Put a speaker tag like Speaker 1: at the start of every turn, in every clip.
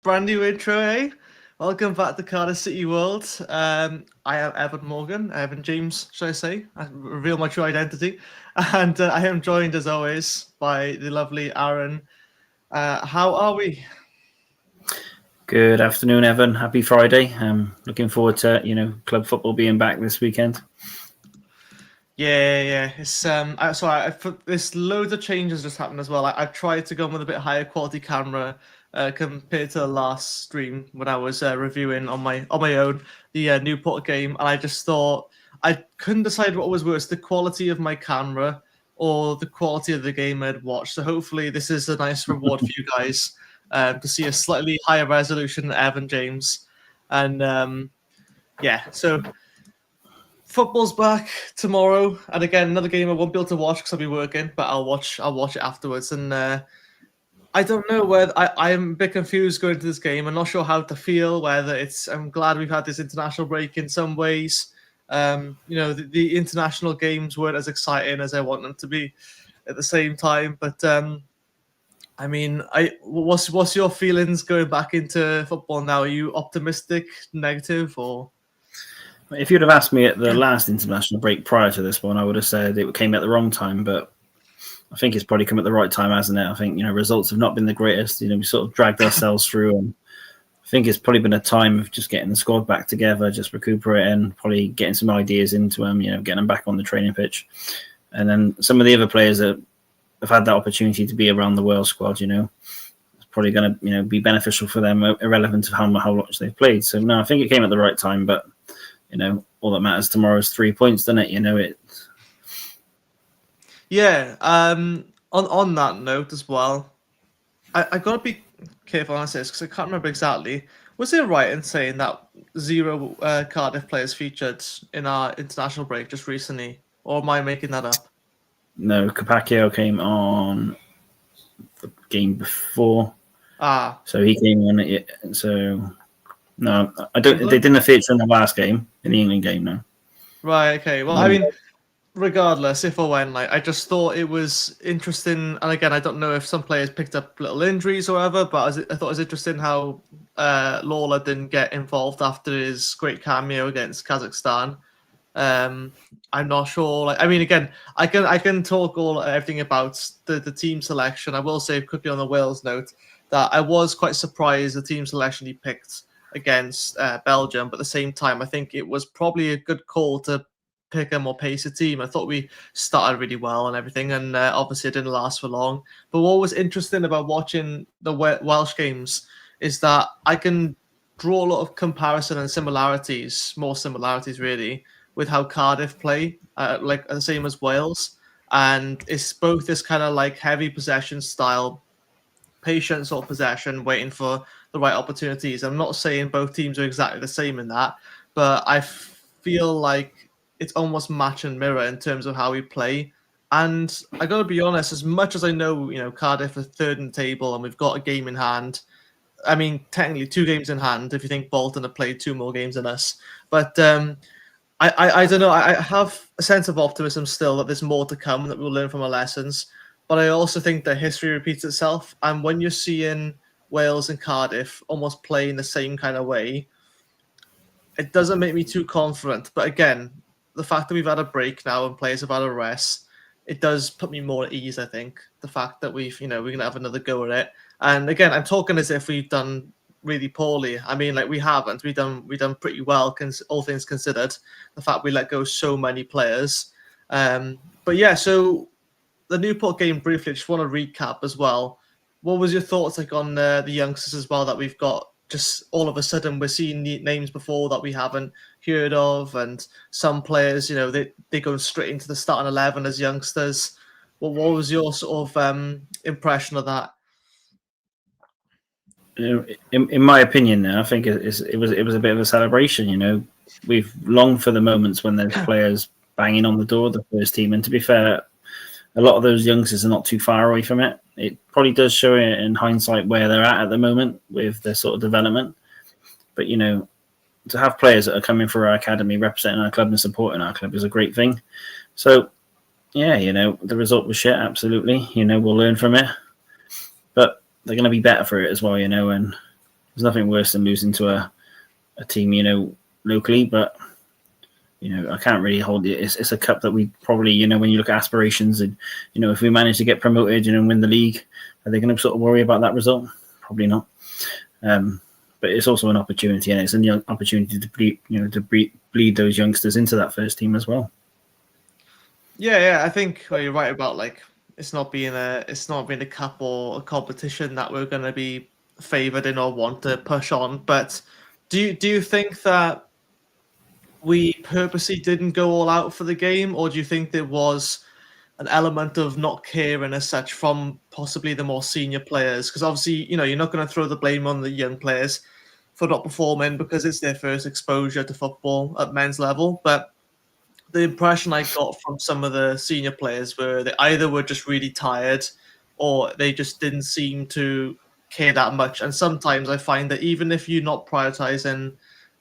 Speaker 1: Brand new intro, eh? Welcome back to Cardiff City World. I am Evan Morgan, Evan James, should I say? I reveal my true identity. And I am joined, as always, by the lovely Aaron. How are we?
Speaker 2: Good afternoon, Evan. Happy Friday. Looking forward to club football being back this weekend.
Speaker 1: Yeah. There's loads of changes just happened as well. I've tried to go with a bit higher quality camera compared to the last stream when I was reviewing on my own the Newport game, and I just thought I couldn't decide what was worse: the quality of my camera or the quality of the game I'd watched. So hopefully, this is a nice reward for you guys to see a slightly higher resolution than Evan James, and so. Football's back tomorrow, and again, another game I won't be able to watch because I'll be working, but I'll watch it afterwards. And I don't know whether I'm a bit confused going to this game. I'm not sure how to feel. I'm glad we've had this international break in some ways. The international games weren't as exciting as I want them to be at the same time. But what's your feelings going back into football now? Are you optimistic, negative, or?
Speaker 2: If you'd have asked me at the last international break prior to this one, I would have said it came at the wrong time, but I think it's probably come at the right time, hasn't it? I think, results have not been the greatest. We sort of dragged ourselves through, and I think it's probably been a time of just getting the squad back together, just recuperating, probably getting some ideas into them, getting them back on the training pitch. And then some of the other players that have had that opportunity to be around the Wales squad, it's probably going to, be beneficial for them, irrelevant of how much they've played. So, no, I think it came at the right time, but all that matters tomorrow is 3 points, doesn't it?
Speaker 1: Yeah. On that note as well, I got to be careful on this because I can't remember exactly. Was it right in saying that zero Cardiff players featured in our international break just recently, or am I making that up?
Speaker 2: No, Capaccio came on the game before. So he came on it. So no, I don't. They didn't feature in the last game, in the England game, no.
Speaker 1: Right. Okay. Well, I mean, regardless, if or when, I just thought it was interesting. And again, I don't know if some players picked up little injuries or whatever, but I thought it was interesting how Lawler didn't get involved after his great cameo against Kazakhstan. I'm not sure. Again, I can talk everything about the team selection. I will say quickly on the Wales note that I was quite surprised the team selection he picked against Belgium, but at the same time, I think it was probably a good call to pick a more pacey team. I thought we started really well and everything, and obviously it didn't last for long. But what was interesting about watching the Welsh games is that I can draw a lot of comparison and more similarities really, with how Cardiff play, like the same as Wales. And it's both this kind of like heavy possession style, patient sort of possession, waiting for the right opportunities. I'm not saying both teams are exactly the same in that, but I feel like it's almost match and mirror in terms of how we play. And I got to be honest, as much as I know, Cardiff are third in the table and we've got a game in hand. I mean, technically 2 games in hand if you think Bolton have played 2 more games than us. But I don't know. I have a sense of optimism still that there's more to come, that we'll learn from our lessons. But I also think that history repeats itself. And when you're seeing Wales and Cardiff almost play in the same kind of way, it doesn't make me too confident. But again, the fact that we've had a break now and players have had a rest, it does put me more at ease, I think. The fact that we're going to have another go at it. And again, I'm talking as if we've done really poorly. I mean, we haven't. We've done pretty well, all things considered. The fact we let go so many players. But yeah, so the Newport game briefly, I just want to recap as well. What was your thoughts on the youngsters as well that we've got? Just all of a sudden we're seeing names before that we haven't heard of, and some players, they go straight into the starting 11 as youngsters. What was your sort of impression of that?
Speaker 2: In my opinion, now I think it was a bit of a celebration. We've longed for the moments when there's players banging on the door of the first team, and to be fair, a lot of those youngsters are not too far away from it. It probably does show in hindsight where they're at the moment with their sort of development. But to have players that are coming through our academy, representing our club and supporting our club is a great thing. So yeah, the result was shit. Absolutely, we'll learn from it, but they're going to be better for it as well, and There's nothing worse than losing to a team, locally, but I can't really hold it. It's a cup that we probably, when you look at aspirations and, if we manage to get promoted, and win the league, are they going to sort of worry about that result? Probably not. But it's also an opportunity, and it's an opportunity to bleed those youngsters into that first team as well.
Speaker 1: Yeah, I think you're right about it's not being a cup or a competition that we're going to be favoured in or want to push on. But do you think that we purposely didn't go all out for the game, or do you think there was an element of not caring as such from possibly the more senior players? Because obviously, you're not going to throw the blame on the young players for not performing because it's their first exposure to football at men's level. But the impression I got from some of the senior players were they either were just really tired or they just didn't seem to care that much. And sometimes I find that even if you're not prioritizing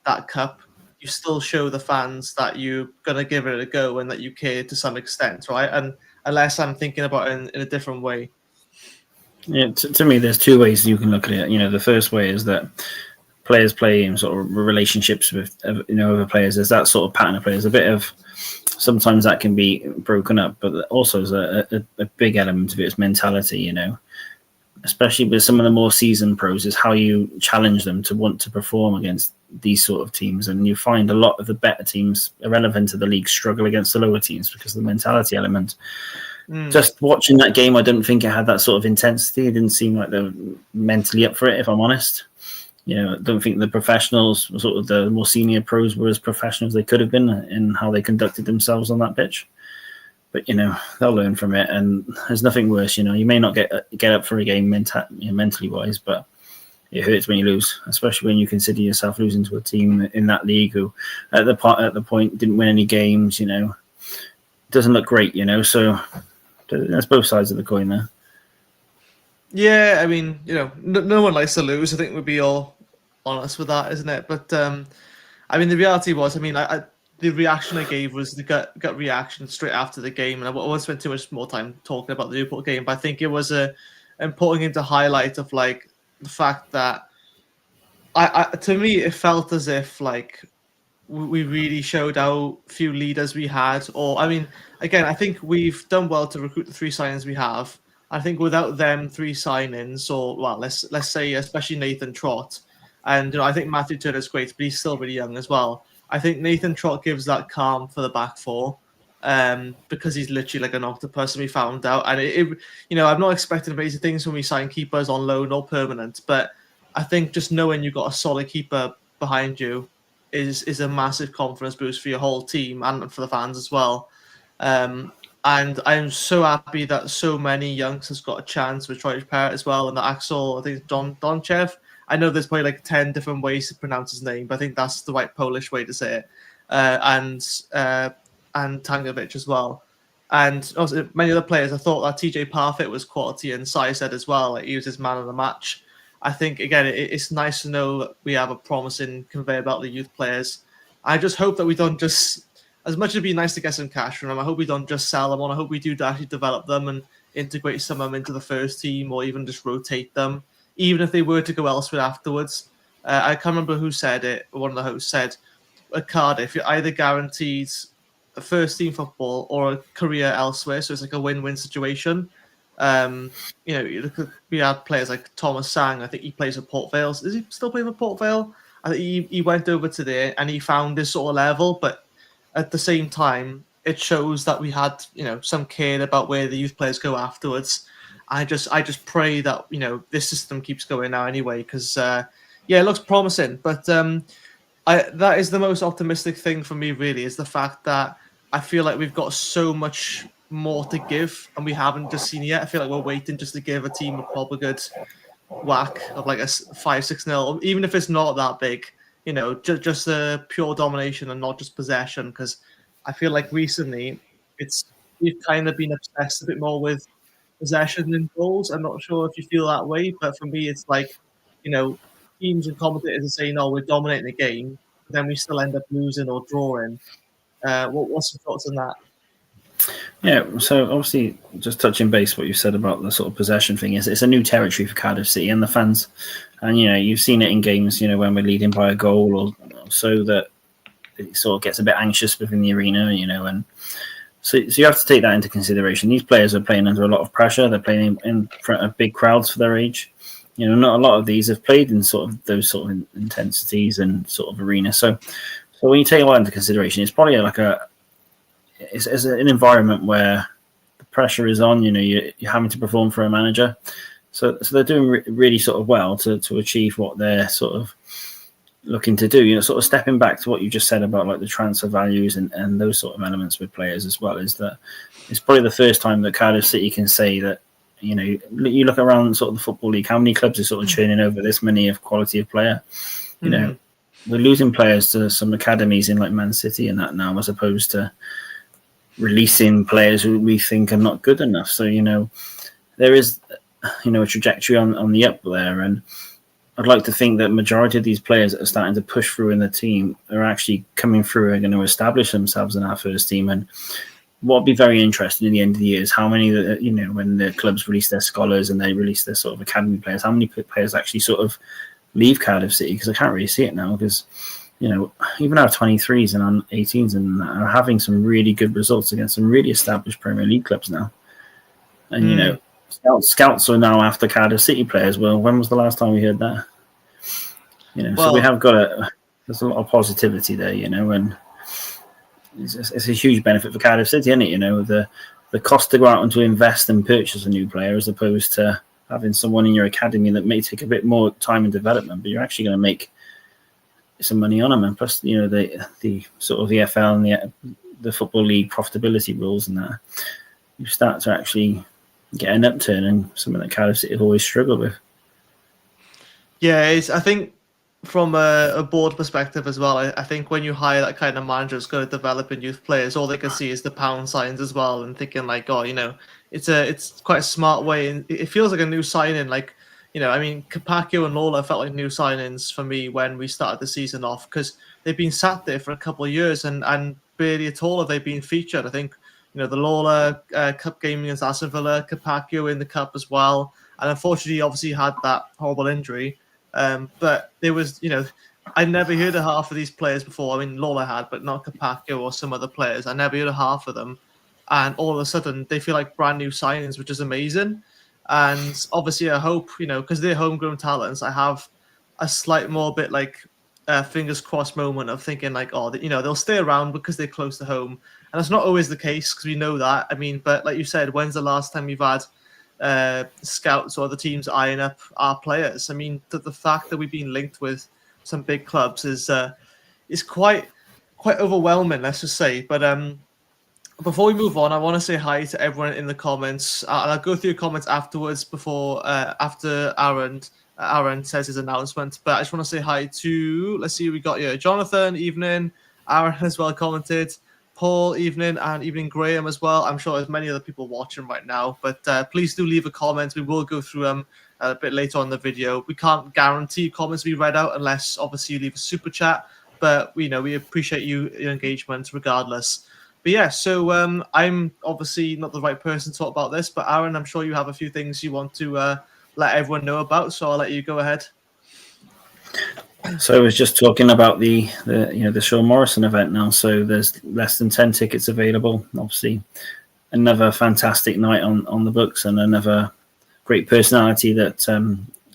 Speaker 1: that cup, you still show the fans that you're going to give it a go and that you care to some extent, right? And unless I'm thinking about it in a different way.
Speaker 2: Yeah, to me, there's two ways you can look at it. The first way is that players play in sort of relationships with other players. There's that sort of pattern of players. A bit of sometimes that can be broken up, but also there's a big element of it is mentality. Especially with some of the more seasoned pros, is how you challenge them to want to perform against these sort of teams. And you find a lot of the better teams irrelevant to the league struggle against the lower teams because of the mentality element. Just watching that game, I don't think it had that sort of intensity. It didn't seem like they were mentally up for it, if I'm honest. I don't think the professionals, sort of the more senior pros, were as professional as they could have been in how they conducted themselves on that pitch. But they'll learn from it, and there's nothing worse. You may not get up for a game mentally wise, but it hurts when you lose, especially when you consider yourself losing to a team in that league who, at the point, didn't win any games. It doesn't look great. So there's both sides of the coin there.
Speaker 1: Yeah, I mean, no one likes to lose. I think we'd be all honest with that, isn't it? But I mean, the reality was, the reaction I gave was the gut reaction straight after the game, and I won't spend too much more time talking about the Newport game. But I think it was important thing to highlight of the fact that to me it felt as if we really showed how few leaders we had. Or again, I think we've done well to recruit the 3 signings we have. I think without them 3 signings, or let's say especially Nathan Trott, and I think Matthew Turner's great, but he's still really young as well. I think Nathan Trott gives that calm for the back four, because he's literally like an octopus, and we found out. And I'm not expecting amazing things when we sign keepers on loan or permanent, but I think just knowing you've got a solid keeper behind you is a massive confidence boost for your whole team and for the fans as well. And I'm so happy that so many youngsters got a chance with Troy Parrott as well, and that Axel, I think Donchev. I know there's probably 10 different ways to pronounce his name, but I think that's the right Polish way to say it. And Tangovic as well. And also many other players. I thought that TJ Parfit was quality, and Sai said as well, he was his man of the match. I think, again, it's nice to know that we have a promising conveyor belt of youth players. I just hope that we don't just, as much as it'd be nice to get some cash from them, I hope we don't just sell them on. I hope we do actually develop them and integrate some of them into the first team, or even just rotate them, even if they were to go elsewhere afterwards. I can't remember who said it. One of the hosts said, at Cardiff, you're either guaranteed a first team football or a career elsewhere. So it's like a win-win situation. We had players like Thomas Sang. I think he plays for Port Vale. Is he still playing for Port Vale? I think he went over to there and he found this sort of level, but at the same time, it shows that we had, some care about where the youth players go afterwards. I just pray that, this system keeps going now anyway, because it looks promising. But that is the most optimistic thing for me, really, is the fact that I feel like we've got so much more to give, and we haven't just seen it yet. I feel like we're waiting just to give a team a proper good whack of like a 5-6-0, even if it's not that big. Just a pure domination and not just possession. Because I feel like recently we've kind of been obsessed a bit more with possession and goals. I'm not sure if you feel that way, but for me, it's like, teams and commentators are saying, "Oh, we're dominating the game," but then we still end up losing or drawing. What's your thoughts on that?
Speaker 2: Yeah, so obviously, just touching base what you said about the sort of possession thing is it's a new territory for Cardiff City and the fans, and you've seen it in games, when we're leading by a goal or so that it sort of gets a bit anxious within the arena, and so you have to take that into consideration. These players are playing under a lot of pressure. They're playing in front of big crowds for their age. Not a lot of these have played in sort of those sort of intensities and sort of arena. So when you take all that into consideration, it's probably like it's an environment where the pressure is on. You're having to perform for a manager, so they're doing really sort of well to achieve what they're sort of looking to do. Sort of stepping back to what you just said about like the transfer values and those sort of elements with players as well. Is that it's probably the first time that Cardiff City can say that. You look around sort of the football league. How many clubs are sort of churning over this many of quality of player? We're losing players to some academies in like Man City and that now, as opposed to releasing players who we think are not good enough. So there is a trajectory on the up there, and I'd like to think that majority of these players that are starting to push through in the team are actually coming through and going to establish themselves in our first team. And what would be very interesting in the end of the year is how many, when the clubs release their scholars and they release their sort of academy players, how many players actually sort of leave Cardiff City, because I can't really see it now, because even our 23s and our 18s and are having some really good results against some really established Premier League clubs now. And scouts are now after Cardiff City players. Well, when was the last time we heard that? So we have got there's a lot of positivity there, and it's a huge benefit for Cardiff City, isn't it? The cost to go out and to invest and purchase a new player, as opposed to having someone in your academy that may take a bit more time and development, but you're actually going to make some money on them. And plus, the sort of the EFL and the Football League profitability rules and that, you start to actually get an upturn, and something that Cardiff City have always struggled with.
Speaker 1: Yeah, I think from a board perspective as well, I think when you hire that kind of manager who's going to develop in youth players, all they can see is the pound signs as well, and thinking like, it's quite a smart way, and it feels like a new signing. Like, Capaccio and Lola felt like new signings for me when we started the season off, because they've been sat there for a couple of years and barely at all have they been featured. I think the Lola Cup game against Aston Villa, Capaccio in the Cup as well, and unfortunately, he obviously had that horrible injury. But there was, I never heard of half of these players before. I mean, Lola had, but not Capaccio or some other players. I never heard of half of them. And all of a sudden, they feel like brand new signings, which is amazing. And obviously, I hope, because they're homegrown talents, I have a slight more bit like fingers crossed moment of thinking like, they'll stay around because they're close to home. And that's not always the case, because we know that. I mean, but like you said, when's the last time you've had scouts or other teams eyeing up our players? I mean, the fact that we've been linked with some big clubs is quite overwhelming, let's just say. But before we move on, I want to say hi to everyone in the comments, and I'll go through your comments afterwards after Aaron says his announcement. But I just want to say hi to, let's see, we got here Jonathan, evening, Aaron as well commented, Paul, evening, and evening Graham as well. I'm sure there's many other people watching right now, but please do leave a comment. We will go through them a bit later on in the video. We can't guarantee comments to be read out unless obviously you leave a super chat, but we appreciate your engagement regardless. But yeah, so I'm obviously not the right person to talk about this, but Aaron, I'm sure you have a few things you want to let everyone know about, so I'll let you go ahead.
Speaker 2: So I was just talking about the Sean Morrison event now. So there's less than 10 tickets available. Obviously, another fantastic night on the books, and another great personality that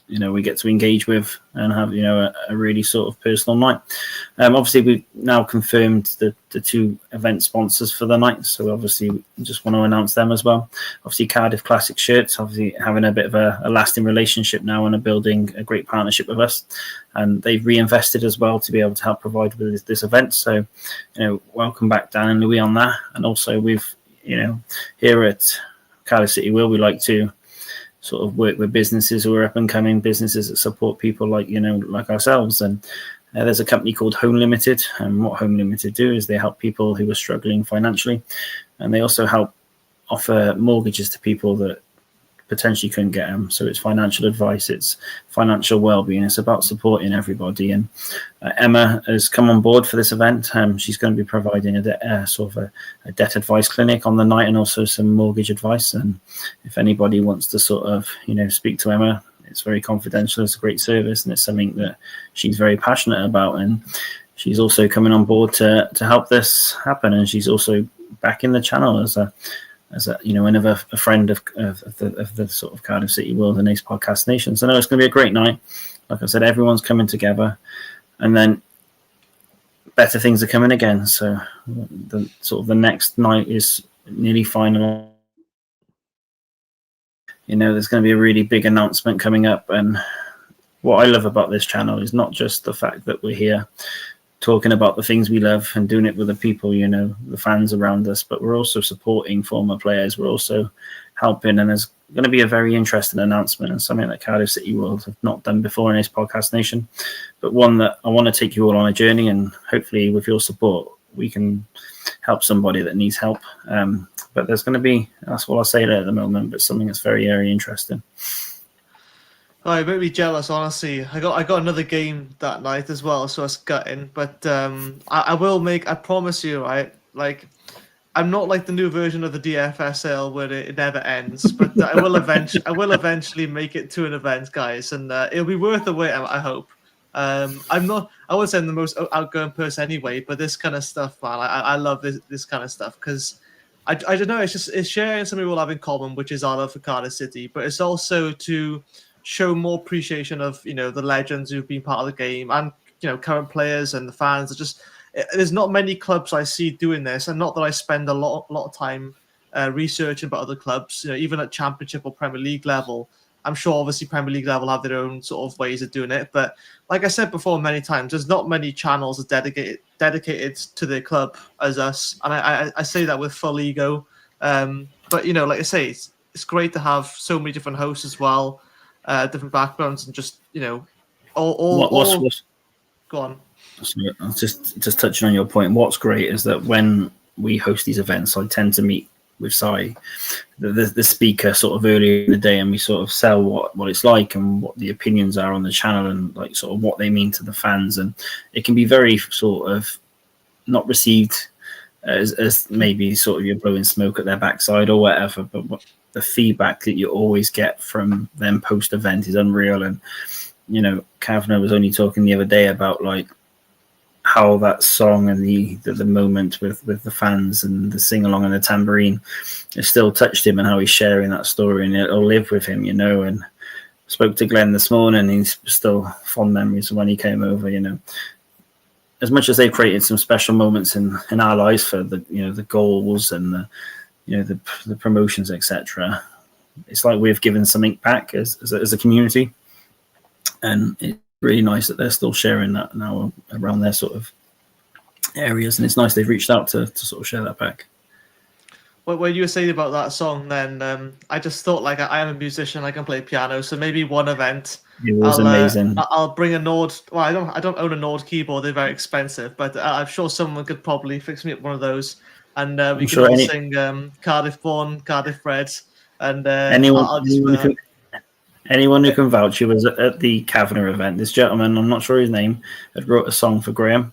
Speaker 2: we get to engage with and have a really sort of personal night. Obviously, we've now confirmed the two event sponsors for the night, so obviously we just want to announce them as well. Obviously, Cardiff Classic Shirts, obviously having a bit of a lasting relationship now and are building a great partnership with us, and they've reinvested as well to be able to help provide with this event. So welcome back Dan and Louis on that. And also we've here at Cardiff City World, we like to sort of work with businesses who are up and coming, businesses that support people like like ourselves. And there's a company called Home Limited, and what Home Limited do is they help people who are struggling financially, and they also help offer mortgages to people that potentially couldn't get them. So it's financial advice, it's financial well-being, it's about supporting everybody. And Emma has come on board for this event. She's going to be providing a debt advice clinic on the night, and also some mortgage advice. And if anybody wants to sort of, speak to Emma, it's very confidential. It's a great service, and it's something that she's very passionate about. And she's also coming on board to help this happen. And she's also back in the channel as a another a friend of the sort of Cardiff City World and Ace Podcast Nation. So no, it's going to be a great night. Like I said, everyone's coming together, and then better things are coming again. So the next night is nearly final. There's going to be a really big announcement coming up. And what I love about this channel is not just the fact that we're here talking about the things we love and doing it with the people, the fans around us, but we're also supporting former players. We're also helping, and there's going to be a very interesting announcement, and something that Cardiff City World have not done before in this podcast nation, but one that I want to take you all on a journey, and hopefully with your support we can help somebody that needs help. But there's going to be, that's what I'll say there at the moment, but something that's very, very interesting.
Speaker 1: Oh, it made me jealous, honestly. I got another game that night as well, so I was gutting. But I promise you, right? Like, I'm not like the new version of the DFSL where it never ends, but I will eventually make it to an event, guys, and it'll be worth the wait. I hope. I would say I'm the most outgoing person anyway, but this kind of stuff, man, I love this kind of stuff, because I don't know, it's sharing something we all have in common, which is our love for Cardiff City, but it's also to show more appreciation of the legends who've been part of the game, and current players and the fans. There's not many clubs I see doing this, and not that I spend a lot of time researching about other clubs. Even at Championship or Premier League level, I'm sure obviously Premier League level have their own sort of ways of doing it. But like I said before many times, there's not many channels dedicated to their club as us, and I say that with full ego. But like I say, it's great to have so many different hosts as well. Different backgrounds, and just all go on.
Speaker 2: Just touching on your point, what's great is that when we host these events, I tend to meet with Sai, the speaker, sort of earlier in the day, and we sort of sell what it's like and what the opinions are on the channel, and like sort of what they mean to the fans. And it can be very sort of not received as maybe sort of you're blowing smoke at their backside or whatever, but the feedback that you always get from them post event is unreal. And Kavner was only talking the other day about like how that song and the moment with the fans and the sing along and the tambourine has still touched him, and how he's sharing that story, and it'll live with him. And spoke to Glenn this morning, he's still fond memories of when he came over. As much as they've created some special moments in our lives for the goals and the promotions, etc., it's like we've given something back as a community, and it's really nice that they're still sharing that now around their sort of areas, and it's nice they've reached out to sort of share that back.
Speaker 1: Well, when you were saying about that song, then I just thought, like, I am a musician, I can play piano, so maybe one event
Speaker 2: it was amazing.
Speaker 1: I'll bring a Nord. Well, I don't own a Nord keyboard; they're very expensive, but I'm sure someone could probably fix me up one of those, and we can all sing Cardiff Born, Cardiff Bred, and
Speaker 2: anyone who can vouch, who was at the Kavanagh event, this gentleman, I'm not sure his name, had wrote a song for Graham.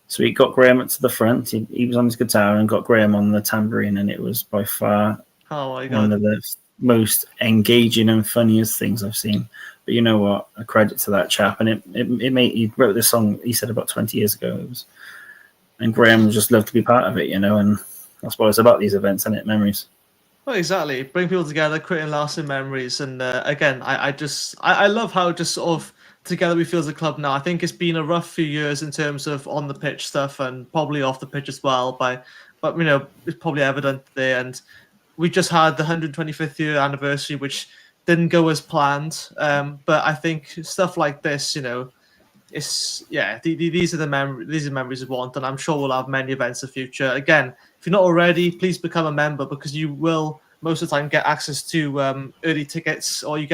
Speaker 2: So he got Graham up to the front. He was on his guitar and got Graham on the tambourine, and it was by far one of the most engaging and funniest things I've seen. But you know what? A credit to that chap. And he wrote this song, he said, about 20 years ago. And Graham just loved to be part of it, and that's what it's about, these events, isn't it? Memories.
Speaker 1: Well, exactly. Bring people together, creating lasting memories. And again, I love how just sort of together we feel as a club now. I think it's been a rough few years in terms of on the pitch stuff, and probably off the pitch as well. But it's probably evident there. And we just had the 125th year anniversary, which didn't go as planned. But I think stuff like this, these are the memories we want, and I'm sure we'll have many events in the future. Again, if you're not already, please become a member, because you will most of the time get access to early tickets, or you'll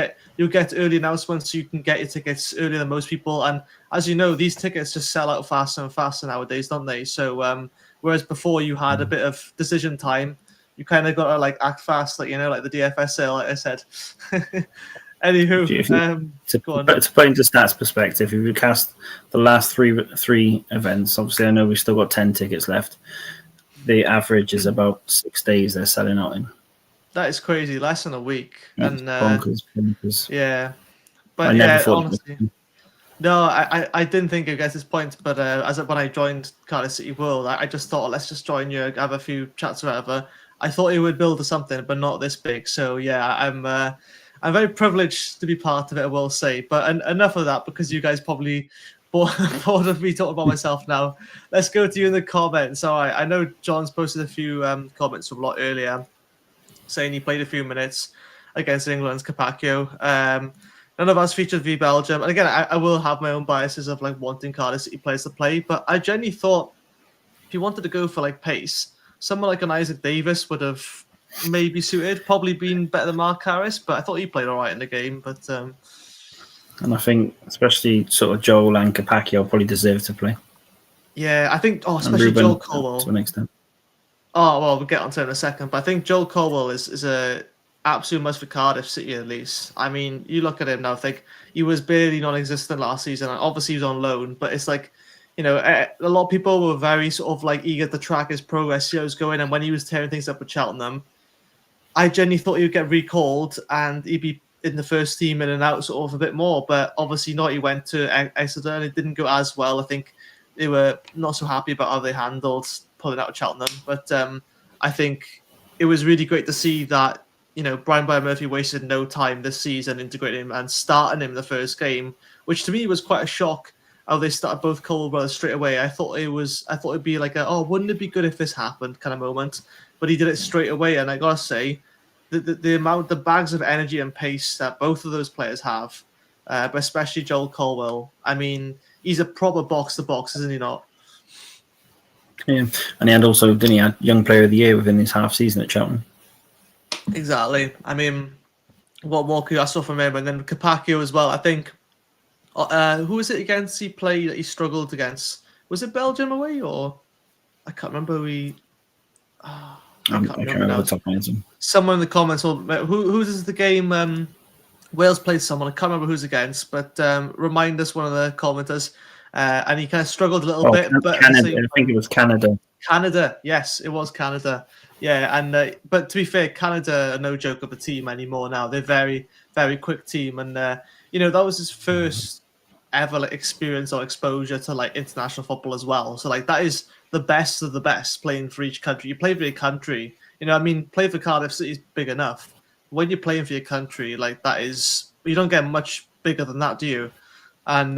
Speaker 1: get early announcements, so you can get your tickets earlier than most people. And as you know, these tickets just sell out faster and faster nowadays, don't they? So whereas before you had a bit of decision time, you kind of got to like act fast, like like the DFSA, like I said. Anywho,
Speaker 2: to
Speaker 1: go on.
Speaker 2: put into stats perspective, if we cast the last three events, obviously I know we've still got 10 tickets left. The average is about 6 days they're selling out in.
Speaker 1: That is crazy, less than a week.
Speaker 2: That's
Speaker 1: and
Speaker 2: bonkers.
Speaker 1: Yeah, but
Speaker 2: I never thought
Speaker 1: honestly, no, I didn't think I'd get this point, but when I joined Cardiff City World, I just thought, let's just join you, have a few chats or whatever. I thought it would build to something, but not this big. So yeah, I'm very privileged to be part of it, I will say. But enough of that, because you guys probably bored of me talking about myself now. Let's go to you in the comments. So I know John's posted a few comments from a lot earlier, saying he played a few minutes against England's Capaccio. None of us featured v Belgium. And again, I will have my own biases of like wanting Cardiff City players to play, but I genuinely thought if you wanted to go for like pace, someone like an Isaac Davis would have maybe suited, probably been better than Mark Harris, but I thought he played all right in the game. But
Speaker 2: and I think especially sort of Joel and Capaccio probably deserve to play.
Speaker 1: Yeah, I think especially
Speaker 2: Ruben,
Speaker 1: Joel Colwell
Speaker 2: to an extent.
Speaker 1: Oh well, we'll get onto it in a second. But I think Joel Colwell is a absolute must for Cardiff City at least. I mean, you look at him now. I think he was barely non-existent last season. And obviously, he was on loan, but it's like, a lot of people were very sort of like eager to track his progress. He was going, and when he was tearing things up with Cheltenham, I genuinely thought he would get recalled and he'd be in the first team in and out sort of a bit more. But obviously not. He went to Exeter and it didn't go as well. I think they were not so happy about how they handled pulling out of Cheltenham. But I think it was really great to see that, Brian Murphy wasted no time this season integrating him and starting him in the first game, which to me was quite a shock how they started both Cole brothers straight away. I thought it'd be like wouldn't it be good if this happened kind of moment, but he did it straight away. And I gotta say, the bags of energy and pace that both of those players have, but especially Joel Colwell. I mean, he's a proper box to box, isn't he not?
Speaker 2: Yeah, and he had also, didn't he, had Young Player of the Year within his half season at Cheltenham.
Speaker 1: Exactly. I mean, what more could I saw from him? And then Capaccio as well. I think. Who was it against? He played that he struggled against. Was it Belgium away or I can't remember. I can't remember now. Someone in the comments. Who's the game? Wales played someone. I can't remember who's against, but remind us, one of the commenters. And he kind of struggled a little bit. But
Speaker 2: Canada, I think it was Canada.
Speaker 1: Canada, yes, it was Canada. Yeah, and but to be fair, Canada are no joke of a team anymore now. They're very, very quick team, and that was his first ever experience or exposure to like international football as well. So like that is the best of the best playing for each country. You play for your country, play for Cardiff City is big enough. When you're playing for your country, like that is, you don't get much bigger than that, do you? And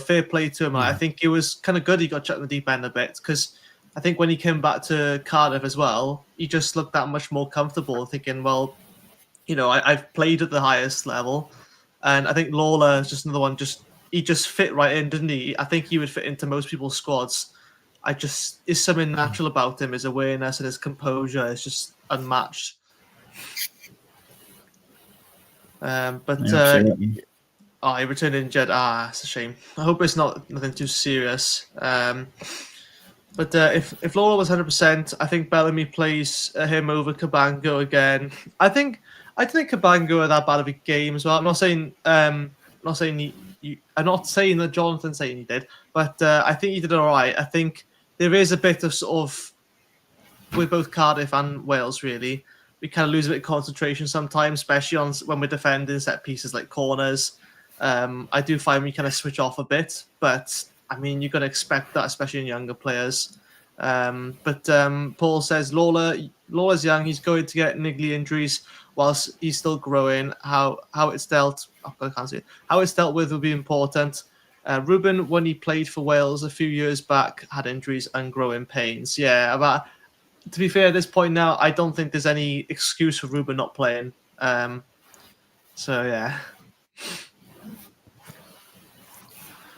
Speaker 1: fair play to him. I think it was kind of good he got chucked in the deep end a bit, because I think when he came back to Cardiff as well, he just looked that much more comfortable, thinking, well, I've played at the highest level. And I think Lawler is just another one. He just fit right in, didn't he? I think he would fit into most people's squads. There's something natural about him. His awareness and his composure is just unmatched. He returned injured. It's a shame. I hope it's nothing too serious. But if Lawler was 100%, I think Bellamy plays him over Cabango again. I think Cabango had that bad of a game as well. I'm not saying that Jonathan's saying he did, but I think he did all right. I think there is a bit of sort of, with both Cardiff and Wales, really, we kind of lose a bit of concentration sometimes, especially when we're defending set pieces like corners. I do find we kind of switch off a bit, but I mean, you're going to expect that, especially in younger players. But Paul says Lawler's young. He's going to get niggly injuries whilst he's still growing. How it's dealt with will be important. Ruben, when he played for Wales a few years back, had injuries and growing pains. Yeah, but to be fair, at this point now, I don't think there's any excuse for Ruben not playing. So yeah.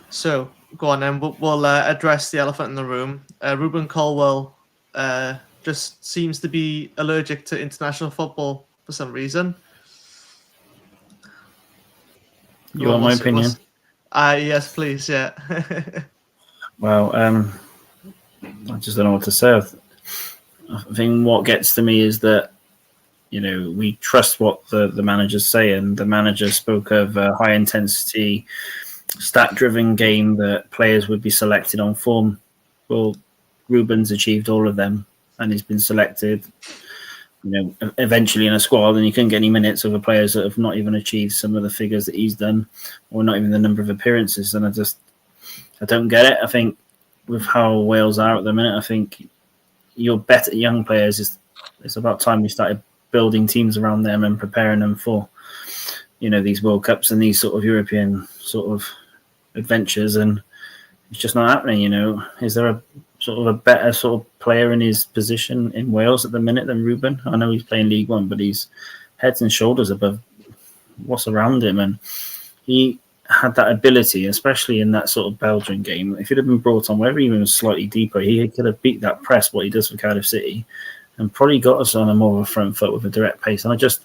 Speaker 1: So go on then. We'll address the elephant in the room. Ruben Colwell just seems to be allergic to international football for some reason.
Speaker 2: You want my opinion?
Speaker 1: Yes, please. Yeah.
Speaker 2: Well, I just don't know what to say. I think what gets to me is that, we trust what the managers say, and the manager spoke of a high intensity, stat driven game that players would be selected on form. Well, Ruben's achieved all of them, and he's been selected, eventually in a squad, and you couldn't get any minutes over players that have not even achieved some of the figures that he's done, or not even the number of appearances. And I don't get it. I think with how Wales are at the minute, I think your better young players it's about time we started building teams around them and preparing them for, these World Cups and these sort of European sort of adventures. And it's just not happening. Is there a sort of a better sort of player in his position in Wales at the minute than Ruben? I know he's playing League One, but he's heads and shoulders above what's around him. And he had that ability, especially in that sort of Belgian game. If he'd have been brought on wherever he was slightly deeper, he could have beat that press, what he does for Cardiff City, and probably got us on a more of a front foot with a direct pace. And I just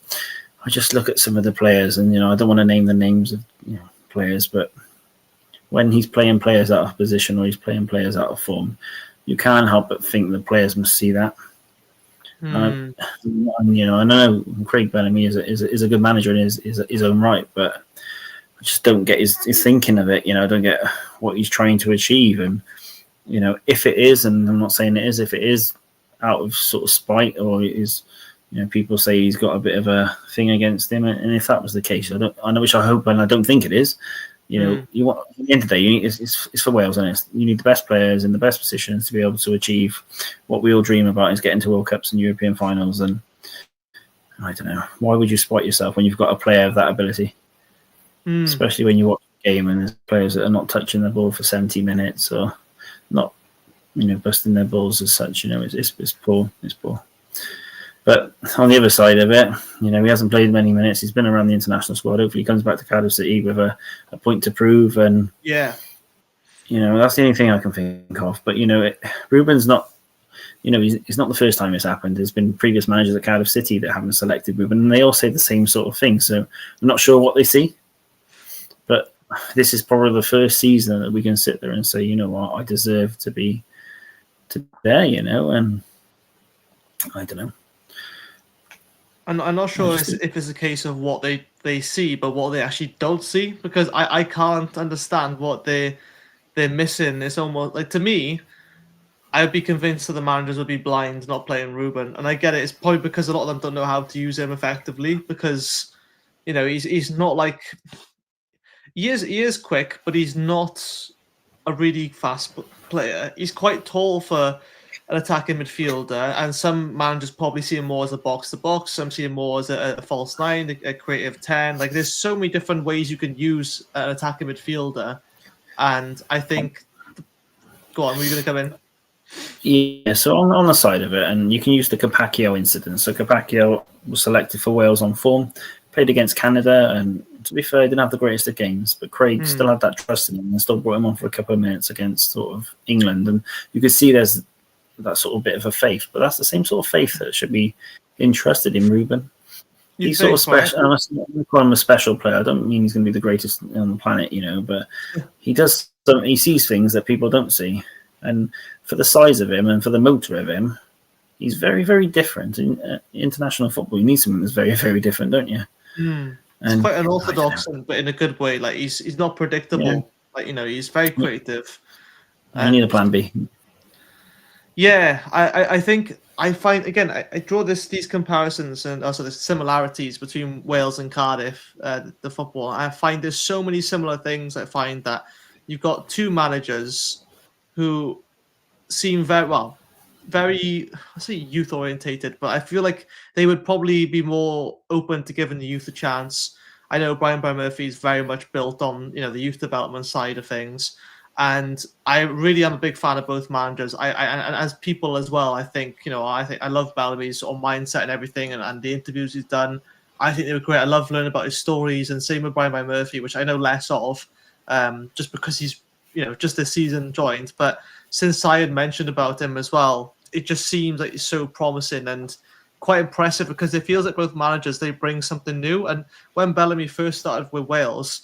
Speaker 2: look at some of the players, and I don't want to name the names of players, but when he's playing players out of position or he's playing players out of form, you can't help but think the players must see that. And, I know Craig Bellamy is a good manager in his own right, but I just don't get his thinking of it. I don't get what he's trying to achieve. And, if it is, and I'm not saying it is, if it is out of sort of spite, or is, people say he's got a bit of a thing against him. And if that was the case, which I hope, and I don't think it is, you want, at the end of the day, it's for Wales, and you need the best players in the best positions to be able to achieve what we all dream about, is getting to World Cups and European finals. And I don't know, why would you spite yourself when you've got a player of that ability? Especially when you watch the game and there's players that are not touching the ball for 70 minutes or not, busting their balls as such. It's poor. It's poor. But on the other side of it, he hasn't played many minutes. He's been around the international squad. Hopefully he comes back to Cardiff City with a point to prove. And, that's the only thing I can think of. But, Ruben's not, it's not the first time it's happened. There's been previous managers at Cardiff City that haven't selected Ruben, and they all say the same sort of thing. So I'm not sure what they see. But this is probably the first season that we can sit there and say, you know what, I deserve to be there, and I don't know.
Speaker 1: I'm not sure if it's a case of what they see, but what they actually don't see, because I can't understand what they're missing. It's almost like, to me, I would be convinced that the managers would be blind not playing Ruben. And I get it. It's probably because a lot of them don't know how to use him effectively, because, he's not like... He is quick, but he's not a really fast player. He's quite tall for an attacking midfielder, and some managers probably see him more as a box-to-box. Some see him more as a false nine, a creative 10. Like, there's so many different ways you can use an attacking midfielder, and I think... Go on, were you going to come in?
Speaker 2: Yeah, so on the side of it, and you can use the Capaccio incident. So Capaccio was selected for Wales on form, played against Canada, and to be fair, he didn't have the greatest of games, but Craig still had that trust in him and still brought him on for a couple of minutes against sort of England. And you could see there's that sort of bit of a faith, but that's the same sort of faith that should be interested in Ruben. He's sort of special. I call him a special player. I don't mean he's going to be the greatest on the planet, but he does. He sees things that people don't see, and for the size of him and for the motor of him, he's very, very different. In international football, you need someone that's very, very different, don't you?
Speaker 1: He's quite unorthodox, but in a good way. Like, he's not predictable. Yeah. Like, he's very creative.
Speaker 2: I need a plan B.
Speaker 1: Yeah, I think I find, again, I draw these comparisons and also the similarities between Wales and Cardiff, the football. I find there's so many similar things. I find that you've got two managers who seem very, I say youth orientated, but I feel like they would probably be more open to giving the youth a chance. I know Brian Murphy is very much built on the youth development side of things, and I really am a big fan of both managers. And as people as well, I think I love Bellamy's sort of mindset and everything, and the interviews he's done. I think they were great. I love learning about his stories, and same with Brian Murphy, which I know less of, just because he's just this season joined, but since I had mentioned about him as well, it just seems like it's so promising and quite impressive, because it feels like both managers, they bring something new. And when Bellamy first started with Wales,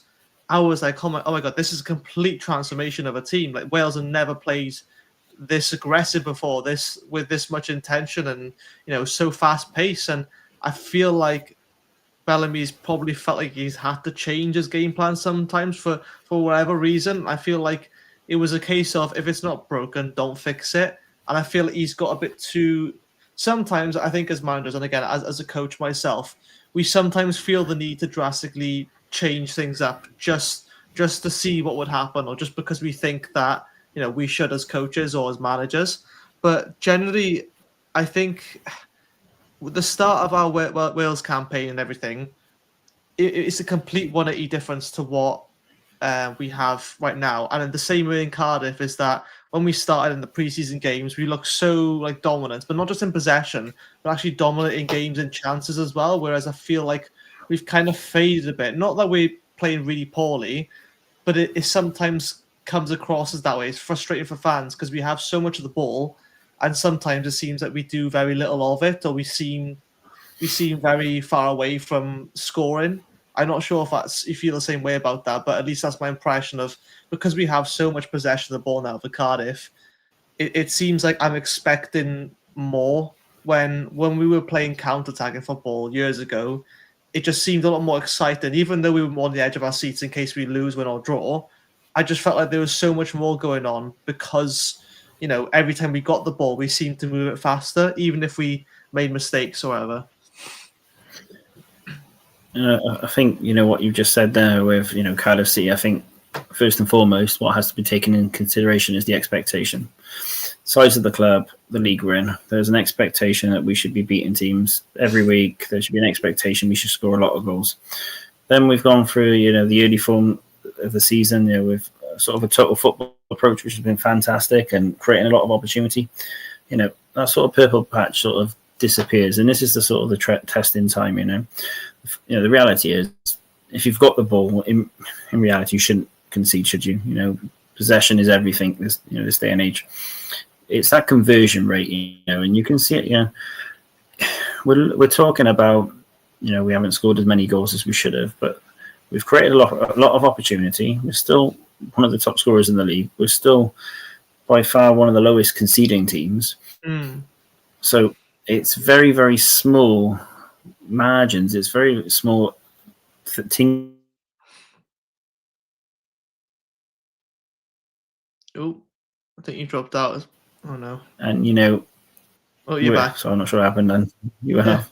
Speaker 1: I was like, oh my God, this is a complete transformation of a team. Like, Wales have never played this aggressive before, this with this much intention and so fast paced. And I feel like Bellamy's probably felt like he's had to change his game plan sometimes for whatever reason. I feel like it was a case of if it's not broken, don't fix it. And I feel like he's got a bit too. Sometimes I think as managers, and again as a coach myself, we sometimes feel the need to drastically change things up just to see what would happen, or just because we think that we should as coaches or as managers. But generally, I think with the start of our Wales campaign and everything, it's a complete 180 difference to what we have right now. And in the same way in Cardiff is that when we started in the preseason games, we looked so dominant, but not just in possession, but actually dominant in games and chances as well. Whereas I feel like we've kind of faded a bit. Not that we're playing really poorly, but it sometimes comes across as that way. It's frustrating for fans because we have so much of the ball, and sometimes it seems that we do very little of it, or we seem very far away from scoring. I'm not sure if you feel the same way about that, but at least that's my impression of, because we have so much possession of the ball now for Cardiff, it seems like I'm expecting more. When we were playing counter-attacking football years ago, it just seemed a lot more exciting, even though we were more on the edge of our seats in case we lose, win or draw. I just felt like there was so much more going on because, every time we got the ball, we seemed to move it faster, even if we made mistakes or whatever.
Speaker 2: I think, what you've just said there with, Cardiff City, I think first and foremost, what has to be taken in consideration is the expectation. Size of the club, the league we're in, there's an expectation that we should be beating teams every week. There should be an expectation we should score a lot of goals. Then we've gone through, the early form of the season, with sort of a total football approach, which has been fantastic and creating a lot of opportunity. That sort of purple patch sort of disappears. And this is the sort of the testing time, the reality is, if you've got the ball, in reality, you shouldn't concede, should you? Possession is everything. This day and age, it's that conversion rate, and you can see it. We're talking about, we haven't scored as many goals as we should have, but we've created a lot of opportunity. We're still one of the top scorers in the league. We're still by far one of the lowest conceding teams. So it's very, very small margins. It's very small team.
Speaker 1: Oh, I think you dropped out. Oh no!
Speaker 2: And
Speaker 1: oh, you're back.
Speaker 2: So I'm not sure what happened then. You went off.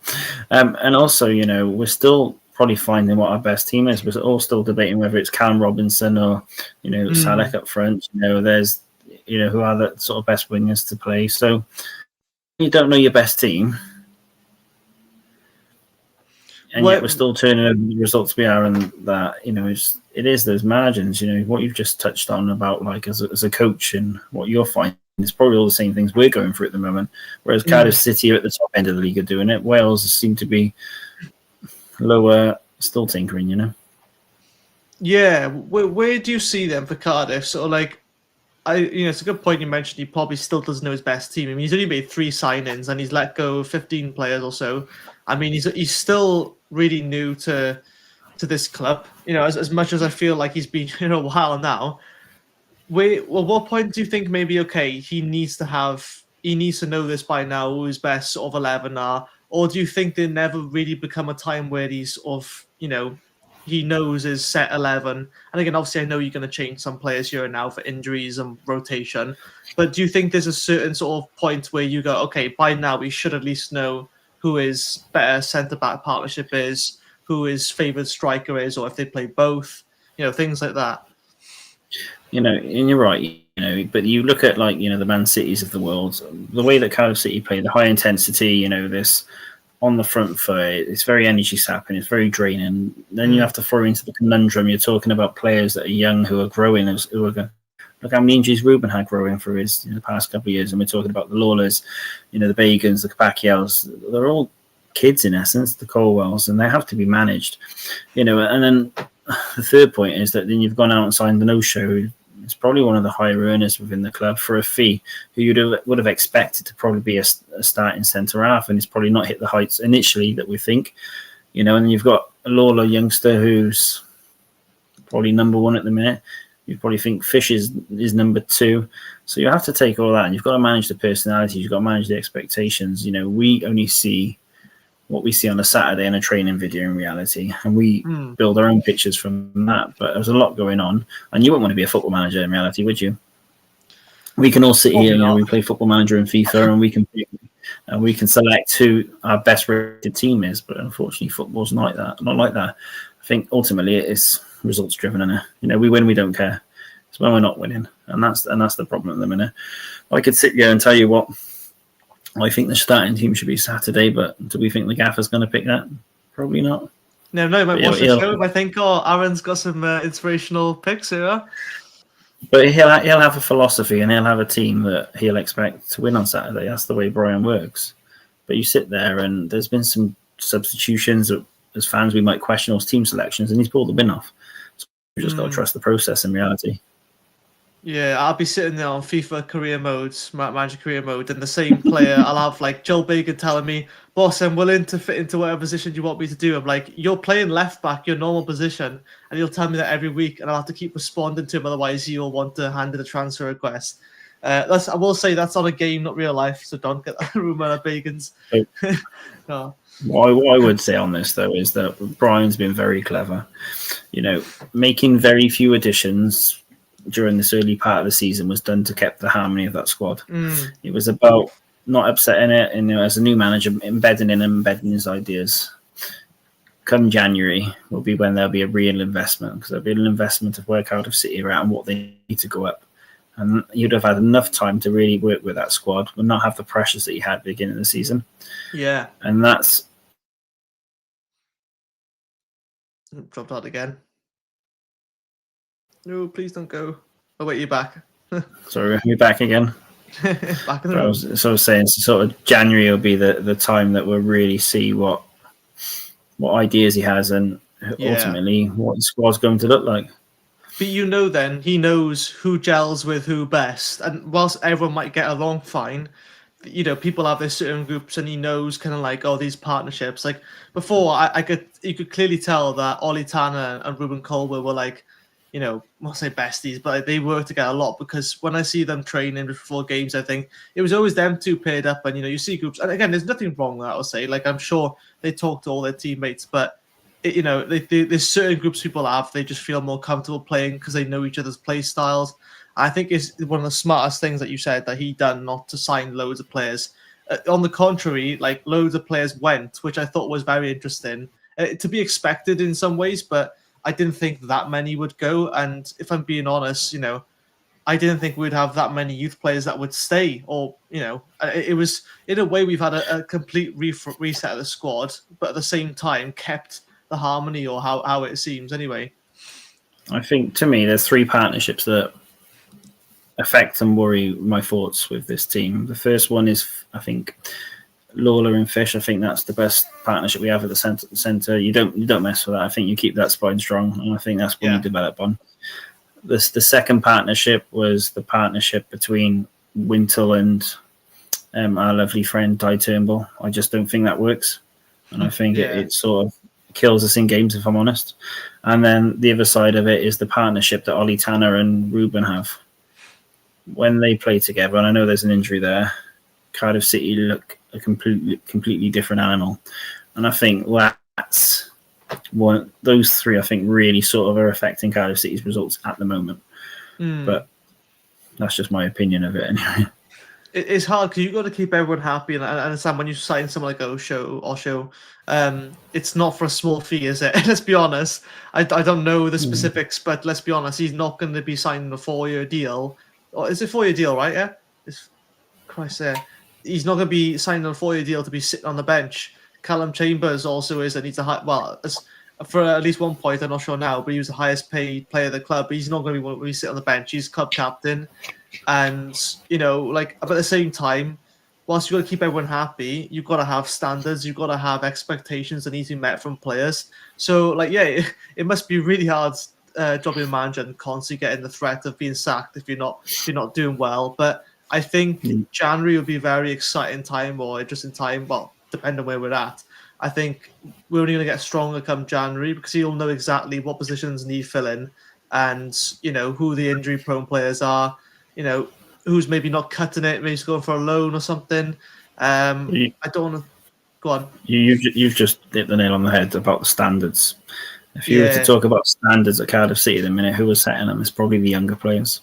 Speaker 2: And also, we're still probably finding what our best team is. We're all still debating whether it's Callum Robinson or Salek up front. There's who are the sort of best wingers to play. So you don't know your best team. And yet we're still turning over the results we are, and that it is those margins. What you've just touched on about as a coach and what you're finding is probably all the same things we're going through at the moment. Whereas Cardiff City are at the top end of the league are doing it. Wales seem to be lower, still tinkering.
Speaker 1: Yeah, where do you see them for Cardiff? So it's a good point you mentioned. He probably still doesn't know his best team. I mean, he's only made 3 signings and he's let go of 15 players or so. I mean, he's still really new to this club. As much as I feel like he's been a while now. What point do you think maybe he needs to know this by now who his best sort of 11 are, or do you think there never really become a time where he's he knows his set 11? And again, obviously, I know you're going to change some players here and now for injuries and rotation, but do you think there's a certain sort of point where you go, okay, by now we should at least know who his better centre-back partnership is, who his favoured striker is, or if they play both, things like that?
Speaker 2: And you're right, but you look at the Man Cities of the world, the way that Cardiff City play, the high intensity, this on the front foot, it's very energy sapping, it's very draining. Then you have to throw into the conundrum. You're talking about players that are young who are growing, look how many injuries Ruben had growing through his the past couple of years, and we're talking about the Lawlers, the Bagans, the Kapakiels. They're all kids in essence, the Colwells, and they have to be managed, And then the third point is that then you've gone out and signed the no-show. It's probably one of the higher earners within the club for a fee, who you would have expected to probably be a starting centre half, and he's probably not hit the heights initially that we think, And then you've got a Lawler youngster who's probably number 1 at the minute. You probably think Fish is number 2. So you have to take all that, and you've got to manage the personalities. You've got to manage the expectations. We only see what we see on a Saturday in a training video in reality, and we build our own pictures from that. But there's a lot going on, and you wouldn't want to be a football manager in reality, would you? We can all sit here, we play Football Manager and FIFA, and we can select who our best rated team is. But unfortunately, football's not like that. I think ultimately it is results driven, and we win, we don't care. It's when we're not winning, and that's the problem at the minute. I could sit here and tell you what I think the starting team should be Saturday, but do we think the gaffer's going to pick that? Probably not.
Speaker 1: No, might watch the show. I think Aaron's got some inspirational picks here.
Speaker 2: But he'll have a philosophy, and he'll have a team that he'll expect to win on Saturday. That's the way Brian works. But you sit there, and there's been some substitutions that, as fans, we might question those team selections, and he's pulled the bin off. So we just got to trust the process in reality.
Speaker 1: Yeah, I'll be sitting there on FIFA career modes, Manager career mode, and the same player, I'll have like Joel Bacon telling me, boss, I'm willing to fit into whatever position you want me to do. I'm like, you're playing left back, your normal position, and he'll tell me that every week, and I'll have to keep responding to him, otherwise you'll want to hand in a transfer request. I will say that's on a game, not real life, so don't get that rumor of Bacon's. No.
Speaker 2: What I would say on this, though, is that Brian's been very clever. Making very few additions during this early part of the season was done to keep the harmony of that squad. It was about not upsetting it, and as a new manager, embedding his ideas. Come January will be when there'll be a real investment, because there'll be an investment of where Cardiff City are at and what they need to go up. And you'd have had enough time to really work with that squad and not have the pressures that you had at the beginning of the season.
Speaker 1: Yeah.
Speaker 2: And that's...
Speaker 1: Dropped out again. No, please don't go. Oh, wait, you're back.
Speaker 2: Sorry, we're back again.
Speaker 1: Back in the room.
Speaker 2: I was saying, sort of January will be the time that we'll really see what ideas he has, and ultimately what the squad's going to look like.
Speaker 1: But then he knows who gels with who best, and whilst everyone might get along fine, people have their certain groups, and he knows kind of like, these partnerships. Like before, you could clearly tell that Ollie Tanner and Ruben Colwell were like, I'll say besties, but they work together a lot, because when I see them training before games, I think it was always them two paired up, and you see groups. And again, there's nothing wrong with that, I'll say. Like, I'm sure they talk to all their teammates, but there's certain groups people have, they just feel more comfortable playing because they know each other's play styles. I think it's one of the smartest things that you said that he done, not to sign loads of players. On the contrary, like loads of players went, which I thought was very interesting, to be expected in some ways, but I didn't think that many would go. And if I'm being honest, I didn't think we'd have that many youth players that would stay. Or, it was, in a way, we've had a complete reset of the squad, but at the same time kept the harmony, or how it seems anyway.
Speaker 2: I think, to me, there's 3 partnerships that affect and worry my thoughts with this team. The first one is, I think, Lawler and Fish. I think that's the best partnership we have at the centre. You don't mess with that. I think you keep that spine strong, and I think that's what you develop on. The second partnership was the partnership between Wintle and our lovely friend Ty Turnbull. I just don't think that works, and I think it sort of kills us in games, if I'm honest. And then the other side of it is the partnership that Ollie Tanner and Ruben have. When they play together, and I know there's an injury there, Cardiff City look a completely different animal. And I think that's one, those 3, I think, really sort of are affecting Cardiff City's results at the moment. But that's just my opinion of it anyway.
Speaker 1: It's hard because you've got to keep everyone happy, and I understand when you sign someone like Osho, it's not for a small fee, is it? Let's be honest. I don't know the specifics, but let's be honest, he's not going to be signing a 4-year deal. Or is it a 4-year deal, right? Yeah. He's not going to be signing a 4-year deal to be sitting on the bench. Callum Chambers also is, and he's for at least one point, I'm not sure now, but he was the highest paid player of the club. But he's not going to be sitting on the bench. He's club captain. And, but at the same time, whilst you've got to keep everyone happy, you've got to have standards, you've got to have expectations that need to be met from players. So, it must be really hard jobbing a manager and constantly getting the threat of being sacked if you're not doing well. But I think January will be a very exciting time, or interesting time, well, depending on where we're at. I think we're only going to get stronger come January, because he'll know exactly what positions need filling. and who the injury-prone players are. Who's maybe not cutting it, maybe he's going for a loan or something. I don't want to go on.
Speaker 2: You've just hit the nail on the head about the standards. If you were to talk about standards at Cardiff City at the minute, who was setting them? It's probably the younger players.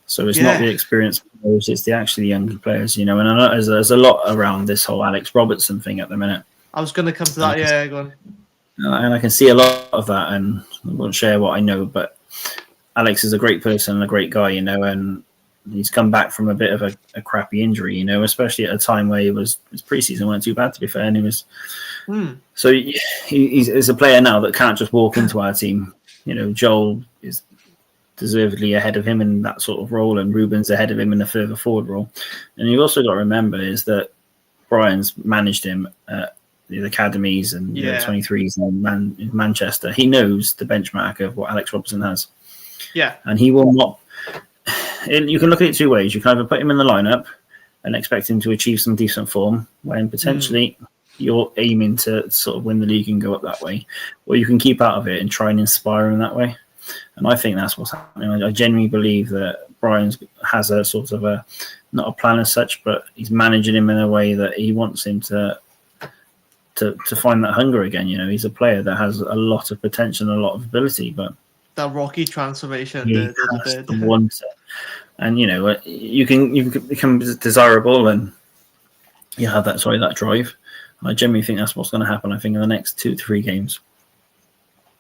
Speaker 2: So it's not the experienced players; it's actually the younger players. And I know there's a lot around this whole Alex Robertson thing at the minute.
Speaker 1: I was going to come to that. Go on.
Speaker 2: And I can see a lot of that, and I won't share what I know, but Alex is a great person and a great guy, and he's come back from a bit of a crappy injury, especially at a time where his preseason weren't too bad, to be fair, and he was. So he's a player now that can't just walk into our team. Joel is deservedly ahead of him in that sort of role, and Ruben's ahead of him in the further forward role. And you've also got to remember is that Brian's managed him at the academies and the 23s in Manchester. He knows the benchmark of what Alex Robertson has. Yeah. And he will not... You can look at it two ways. You can either put him in the lineup and expect him to achieve some decent form when potentially you're aiming to sort of win the league and go up that way, or you can keep out of it and try and inspire him that way. And I think that's what's happening. I genuinely believe that Brian has a sort of not a plan as such, but he's managing him in a way that he wants him to find that hunger again. He's a player that has a lot of potential and a lot of ability, but
Speaker 1: that rocky transformation,
Speaker 2: and you can become desirable, and you have that drive. And I genuinely think that's what's going to happen. I think in the next 2 to 3 games,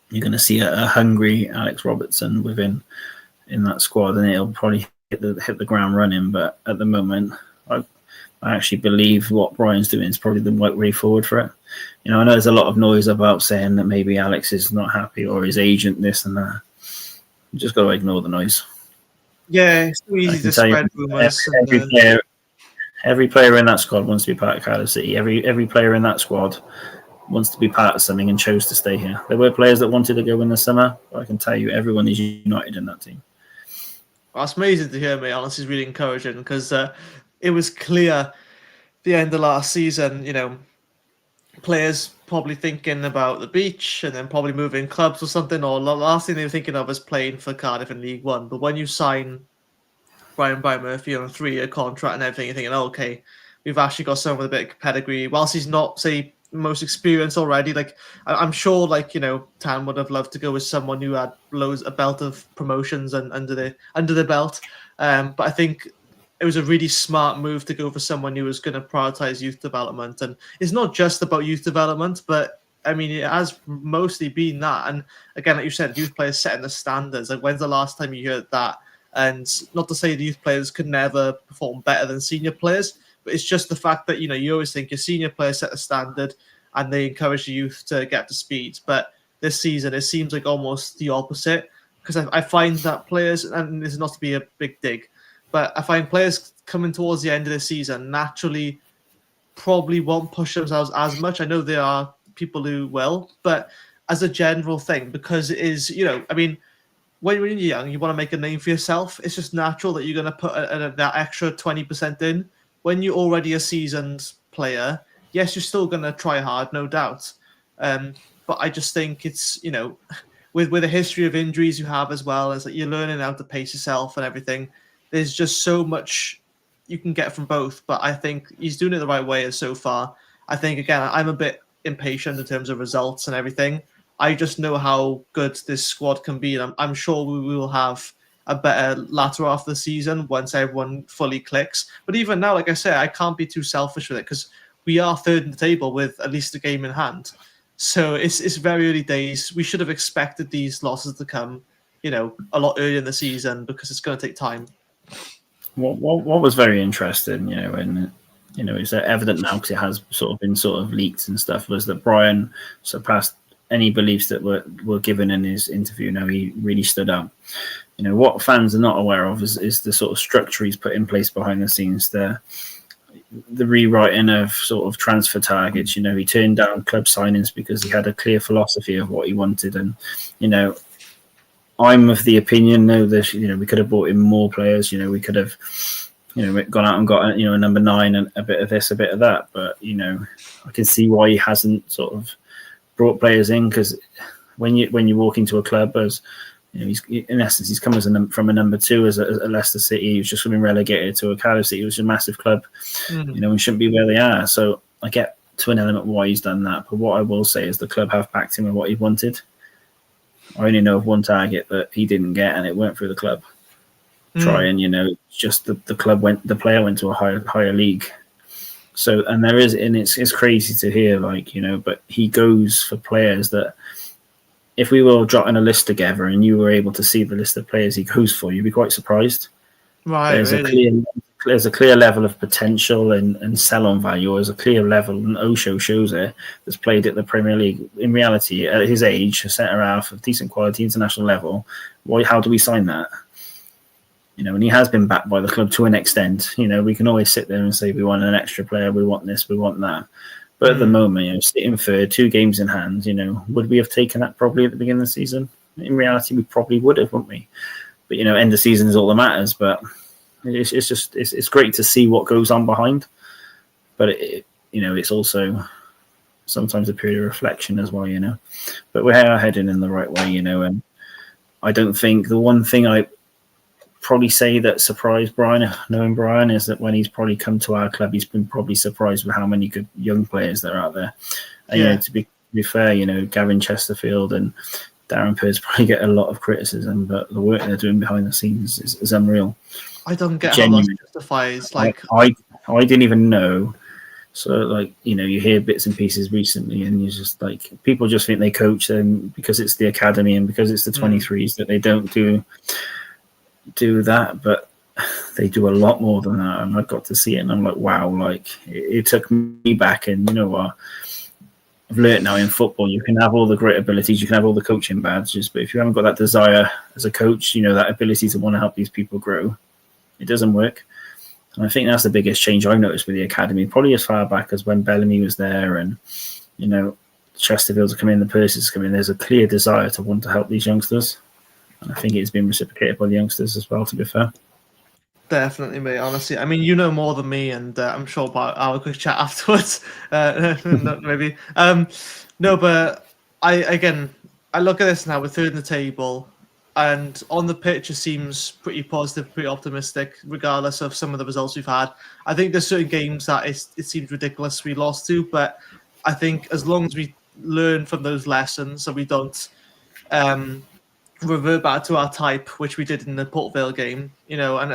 Speaker 2: you're going to see a hungry Alex Robertson in that squad, and it'll probably hit the ground running. But at the moment, I actually believe what Brian's doing is probably the right way forward for it. I know there's a lot of noise about saying that maybe Alex is not happy or his agent this and that. You just got to ignore the noise.
Speaker 1: Yeah, it's too easy to spread rumors.
Speaker 2: Every player in that squad wants to be part of Cardiff City. Every player in that squad wants to be part of something and chose to stay here. There were players that wanted to go in the summer, but I can tell you everyone is united in that team.
Speaker 1: Well, it's amazing to hear, mate. Honestly, it's really encouraging because it was clear the end of last season, players probably thinking about the beach and then probably moving clubs or something, or the last thing they were thinking of is playing for Cardiff in League One. But when you sign Brian Murphy on a 3-year contract and everything, you're thinking, okay, we've actually got someone with a bit of pedigree. Whilst he's not, say, most experienced already, I'm sure, Tan would have loved to go with someone who had a belt of promotions and under the belt. But I think it was a really smart move to go for someone who was going to prioritize youth development. And it's not just about youth development, but I mean, it has mostly been that. And again, like you said, youth players setting the standards. When's the last time you heard that? And not to say the youth players could never perform better than senior players, but it's just the fact that, you always think your senior players set the standard and they encourage the youth to get up to speed. But this season, it seems like almost the opposite, because I find that players, and this is not to be a big dig, but I find players coming towards the end of the season naturally probably won't push themselves as much. I know there are people who will, but as a general thing, because it is, when you're young, you want to make a name for yourself. It's just natural that you're going to put that extra 20% in. When you're already a seasoned player, yes, you're still going to try hard, no doubt. But I just think it's, with a history of injuries you have as well, as you're learning how to pace yourself and everything, there's just so much you can get from both. But I think he's doing it the right way so far. I think, again, I'm a bit impatient in terms of results and everything. I just know how good this squad can be, and I'm sure we will have a better latter half of the season once everyone fully clicks. But even now, like I say, I can't be too selfish with it because we are third in the table with at least a game in hand. So it's very early days. We should have expected these losses to come, a lot earlier in the season because it's going to take time.
Speaker 2: What was very interesting, and it's evident now because it has been leaked and stuff, was that Brian surpassed any beliefs that were given in his interview. Now he really stood out. What fans are not aware of is the sort of structure he's put in place behind the scenes. The rewriting of transfer targets. He turned down club signings because he had a clear philosophy of what he wanted, and I'm of the opinion though that we could have brought in more players. We could have gone out and got a number 9 and a bit of this, a bit of that. But I can see why he hasn't brought players in, because when you walk into a club as He's in essence he's come as from a number 2 as a Leicester City. He was just been relegated to a Cardiff City, which is a massive club, and shouldn't be where they are. So I get to an element why he's done that. But what I will say is the club have backed him with what he wanted. I only know of one target that he didn't get, and it went through the club. Trying, just the player went to a higher league. So, and there is, and it's crazy to hear, but he goes for players that, if we were jotting a list together and you were able to see the list of players he goes for, you'd be quite surprised.
Speaker 1: Right.
Speaker 2: There's a clear level of potential and sell-on value. There's a clear level, and Osho shows it, that's played at the Premier League. In reality, at his age, a centre-half of decent quality, international level, how do we sign that? And he has been backed by the club to an extent. We can always sit there and say we want an extra player, we want this, we want that. But at the moment, sitting third, 2 games in hand, would we have taken that probably at the beginning of the season? In reality, we probably would have, wouldn't we? But, end of season is all that matters. But it's great to see what goes on behind. But, it's also sometimes a period of reflection as well, But we are heading in the right way, and I don't think the one thing I probably say that surprised Brian, knowing Brian, is that when he's probably come to our club, he's been probably surprised with how many good young players there are out there. And to be fair, Gavin Chesterfield and Darren Pearce probably get a lot of criticism, but the work they're doing behind the scenes is unreal.
Speaker 1: I don't get how that justifies.
Speaker 2: I didn't even know. So you hear bits and pieces recently, and you just people just think they coach them because it's the academy and because it's the 23s that they don't do that, but they do a lot more than that. And I got to see it, and I'm like, wow! It took me back. And you know what? I've learned now in football, you can have all the great abilities, you can have all the coaching badges, but if you haven't got that desire as a coach, that ability to want to help these people grow, it doesn't work. And I think that's the biggest change I noticed with the academy, probably as far back as when Bellamy was there, and Chesterfield's come in, the Percy's come in. There's a clear desire to want to help these youngsters. And I think it's been reciprocated by the youngsters as well, to be fair.
Speaker 1: Definitely, mate. Honestly, I mean, you know more than me, and I'm sure I'll have a quick chat afterwards. Maybe. No, but I look at this now. We're third in the table, and on the pitch, it seems pretty positive, pretty optimistic, regardless of some of the results we've had. I think there's certain games that it seems ridiculous we lost to, but I think as long as we learn from those lessons, so we don't revert back to our type, which we did in the Port Vale game, and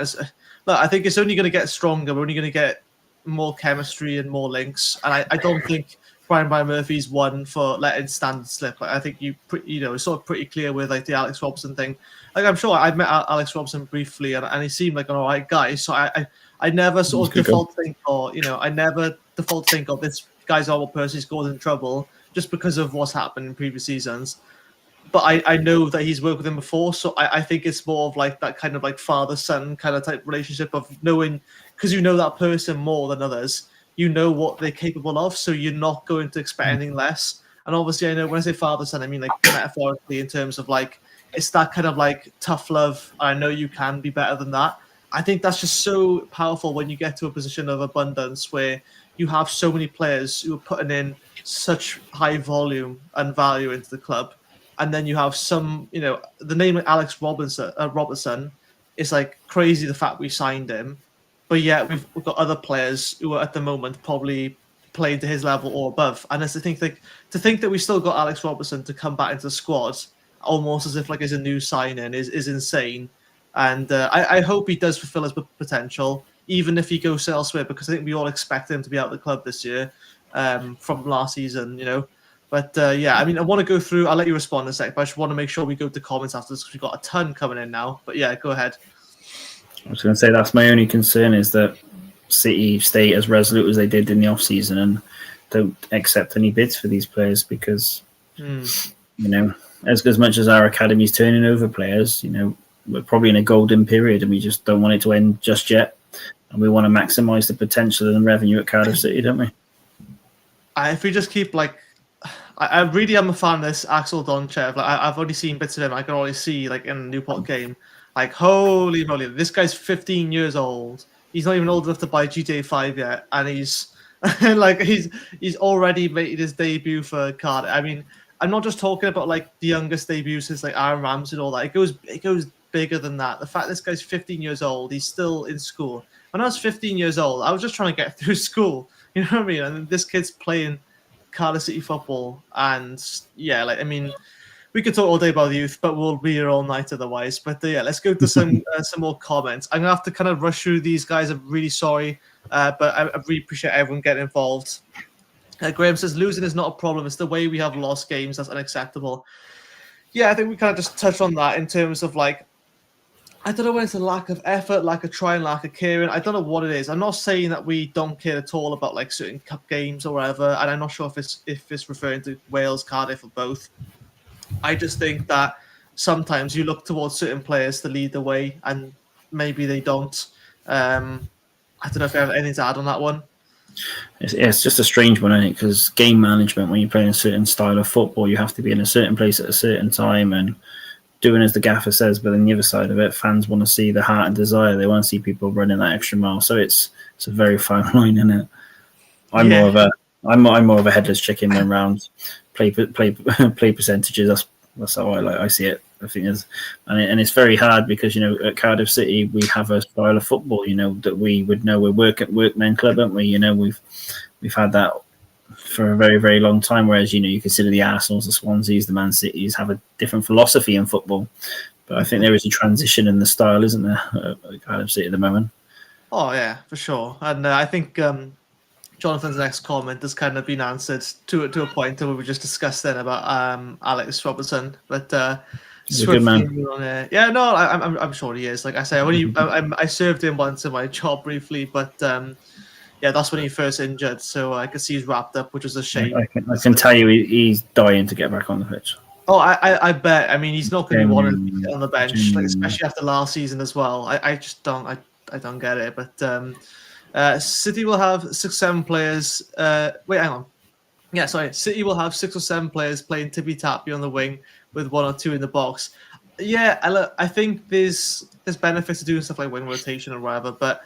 Speaker 1: I think it's only going to get stronger. We're only going to get more chemistry and more links, and I don't think Brian Murphy's one for letting standards slip. I think it's sort of pretty clear with the Alex Robson thing. I'm sure I met Alex Robson briefly, and he seemed like an alright guy. So I never sort of default think, this guy's our person who's causing trouble just because of what's happened in previous seasons. But I know that he's worked with him before, so I think it's more of that kind of father-son kind of type relationship of knowing, because you know that person more than others, you know what they're capable of, so you're not going to expect anything less. And obviously, I know when I say father-son, I mean metaphorically in terms of it's that kind of tough love. I know you can be better than that. I think that's just so powerful when you get to a position of abundance where you have so many players who are putting in such high volume and value into the club. And then you have some, the name of Alex Robertson is crazy, the fact we signed him. But yet we've got other players who are at the moment probably playing to his level or above. And as to think that we still got Alex Robertson to come back into the squad, almost as if as a new sign-in, is insane. And I hope he does fulfill his potential, even if he goes elsewhere, because I think we all expect him to be out of the club this year from last season, But I mean, I want to go through. I'll let you respond in a sec, but I just want to make sure we go to comments after this because we've got a ton coming in now. But yeah, go ahead.
Speaker 2: I was going to say that's my only concern is that City stay as resolute as they did in the off season and don't accept any bids for these players because as much as our academy's turning over players, we're probably in a golden period and we just don't want it to end just yet, and we want to maximise the potential and revenue at Cardiff City, don't we?
Speaker 1: If we just keep I really am a fan of this Axel Donchev. I've already seen bits of him. I can already see in the Newport game. Holy moly, this guy's 15 years old. He's not even old enough to buy GTA 5 yet, and he's he's already made his debut for Cardiff. I mean, I'm not just talking about like the youngest debuts, like Aaron Ramsey and all that. It goes bigger than that. The fact this guy's 15 years old, he's still in school. When I was 15 years old, I was just trying to get through school. You know what I mean? And this kid's playing Cardiff City football, and yeah, like I mean, we could talk all day about the youth, but we'll be here all night otherwise. But yeah, let's go to some more comments. I'm gonna have to kind of rush through these guys. I'm really sorry, but I really appreciate everyone getting involved. Graham says losing is not a problem. It's the way we have lost games that's unacceptable. Yeah, I think we kind of just touched on that in terms of like, I don't know when it's a lack of effort, lack of trying, lack of caring. I don't know what it is. I'm not saying that we don't care at all about like certain cup games or whatever, and I'm not sure if it's referring to Wales, Cardiff, or both. I just think that sometimes you look towards certain players to lead the way, and maybe they don't. I don't know if you have anything to add on that one.
Speaker 2: It's just a strange one, isn't it? Because game management, when you're playing a certain style of football, you have to be in a certain place at a certain time and doing as the gaffer says. But on the other side of it, fans want to see the heart and desire. They want to see people running that extra mile. So it's a very fine line, isn't it? I'm more of a headless chicken when round play percentages. That's how I see it. I think and it's very hard because at Cardiff City we have a style of football that we would know. We're workmen club, aren't we? We've had that for a very, very long time. Whereas you consider the Arsenals, the Swanseas, the Man Cities have a different philosophy in football. But I think there is a transition in the style, isn't there, at Cardiff City at the moment?
Speaker 1: Oh yeah, for sure. And I think Jonathan's next comment has kind of been answered to a point that we just discussed then about Alex Robertson, but.
Speaker 2: He's a good man.
Speaker 1: Yeah, no, I'm sure he is. Like I say, I served him once in my job briefly, but yeah, that's when he first injured. So I could see he's wrapped up, which was a shame.
Speaker 2: I can tell you he's dying to get back on the pitch.
Speaker 1: Oh, I bet. I mean, he's not going to be wanted on the bench, like especially after last season as well. I just don't. I don't get it. But City will have 6-7 players. Wait, hang on. Yeah, sorry. City will have 6 or 7 players playing tippy-tappy on the wing with 1 or 2 in the box. Yeah, I think there's benefits to doing stuff like wing rotation or whatever, but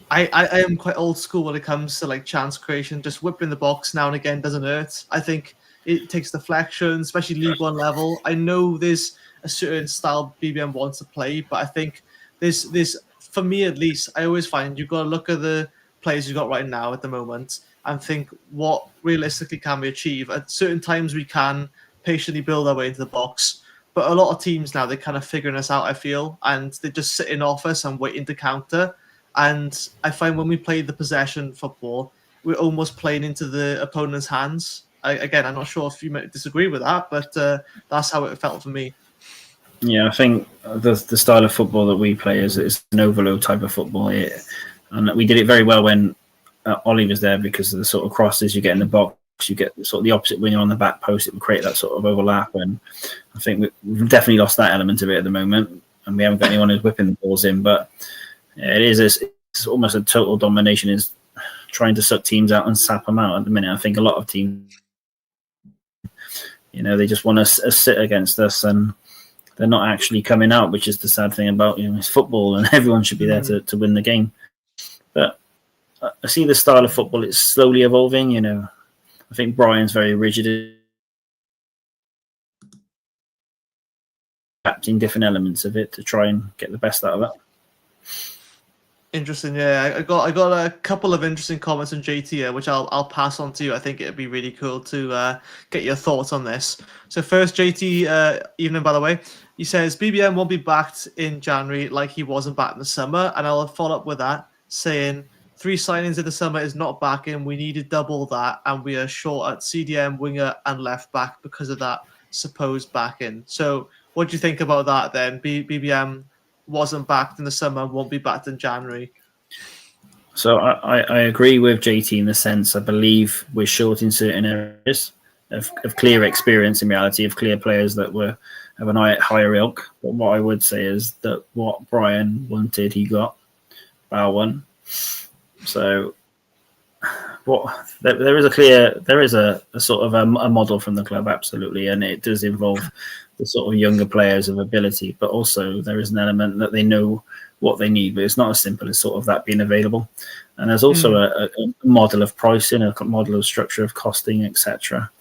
Speaker 1: I am quite old school when it comes to like chance creation. Just whipping the box now and again doesn't hurt. I think it takes deflection, especially League One level. I know there's a certain style BBM wants to play, but I think there's for me at least, I always find you've got to look at the players you've got right now at the moment and think what realistically can we achieve. At certain times we can patiently build our way into the box, but a lot of teams now, they're kind of figuring us out, I feel, and they're just sitting off us and waiting to counter. And I find when we play the possession football, we're almost playing into the opponent's hands. Again, I'm not sure if you might disagree with that, but that's how it felt for me.
Speaker 2: Yeah, I think the style of football that we play is an overload type of football. And we did it very well when Ollie was there because of the sort of crosses you get in the box. You get sort of the opposite when you're on the back post. It would create that sort of overlap. And I think we've definitely lost that element of it at the moment. And we haven't got anyone who's whipping the balls in. But yeah, it's almost a total domination is trying to suck teams out and sap them out at the minute. I think a lot of teams, they just want to sit against us and they're not actually coming out, which is the sad thing about it's football and everyone should be there to win the game. But I see the style of football, it's slowly evolving, I think Brian's very rigid, adapting different elements of it to try and get the best out of that.
Speaker 1: Interesting, yeah. I got a couple of interesting comments on JT here, which I'll pass on to you. I think it'd be really cool to get your thoughts on this. So first, JT, evening by the way, he says BBM won't be backed in January like he wasn't back in the summer, and I'll follow up with that saying 3 signings in the summer is not backing. We needed double that, and we are short at CDM, winger, and left back because of that supposed backing. So, what do you think about that then? BBM wasn't backed in the summer, won't be backed in January.
Speaker 2: So I agree with JT in the sense I believe we're short in certain areas of clear experience in reality, of clear players that were of an higher ilk. But what I would say is that what Brian wanted, he got. Bar one. So there is a sort of a model from the club, absolutely, and it does involve the sort of younger players of ability, but also there is an element that they know what they need, but it's not as simple as sort of that being available. And there's also a model of pricing, a model of structure of costing, etc.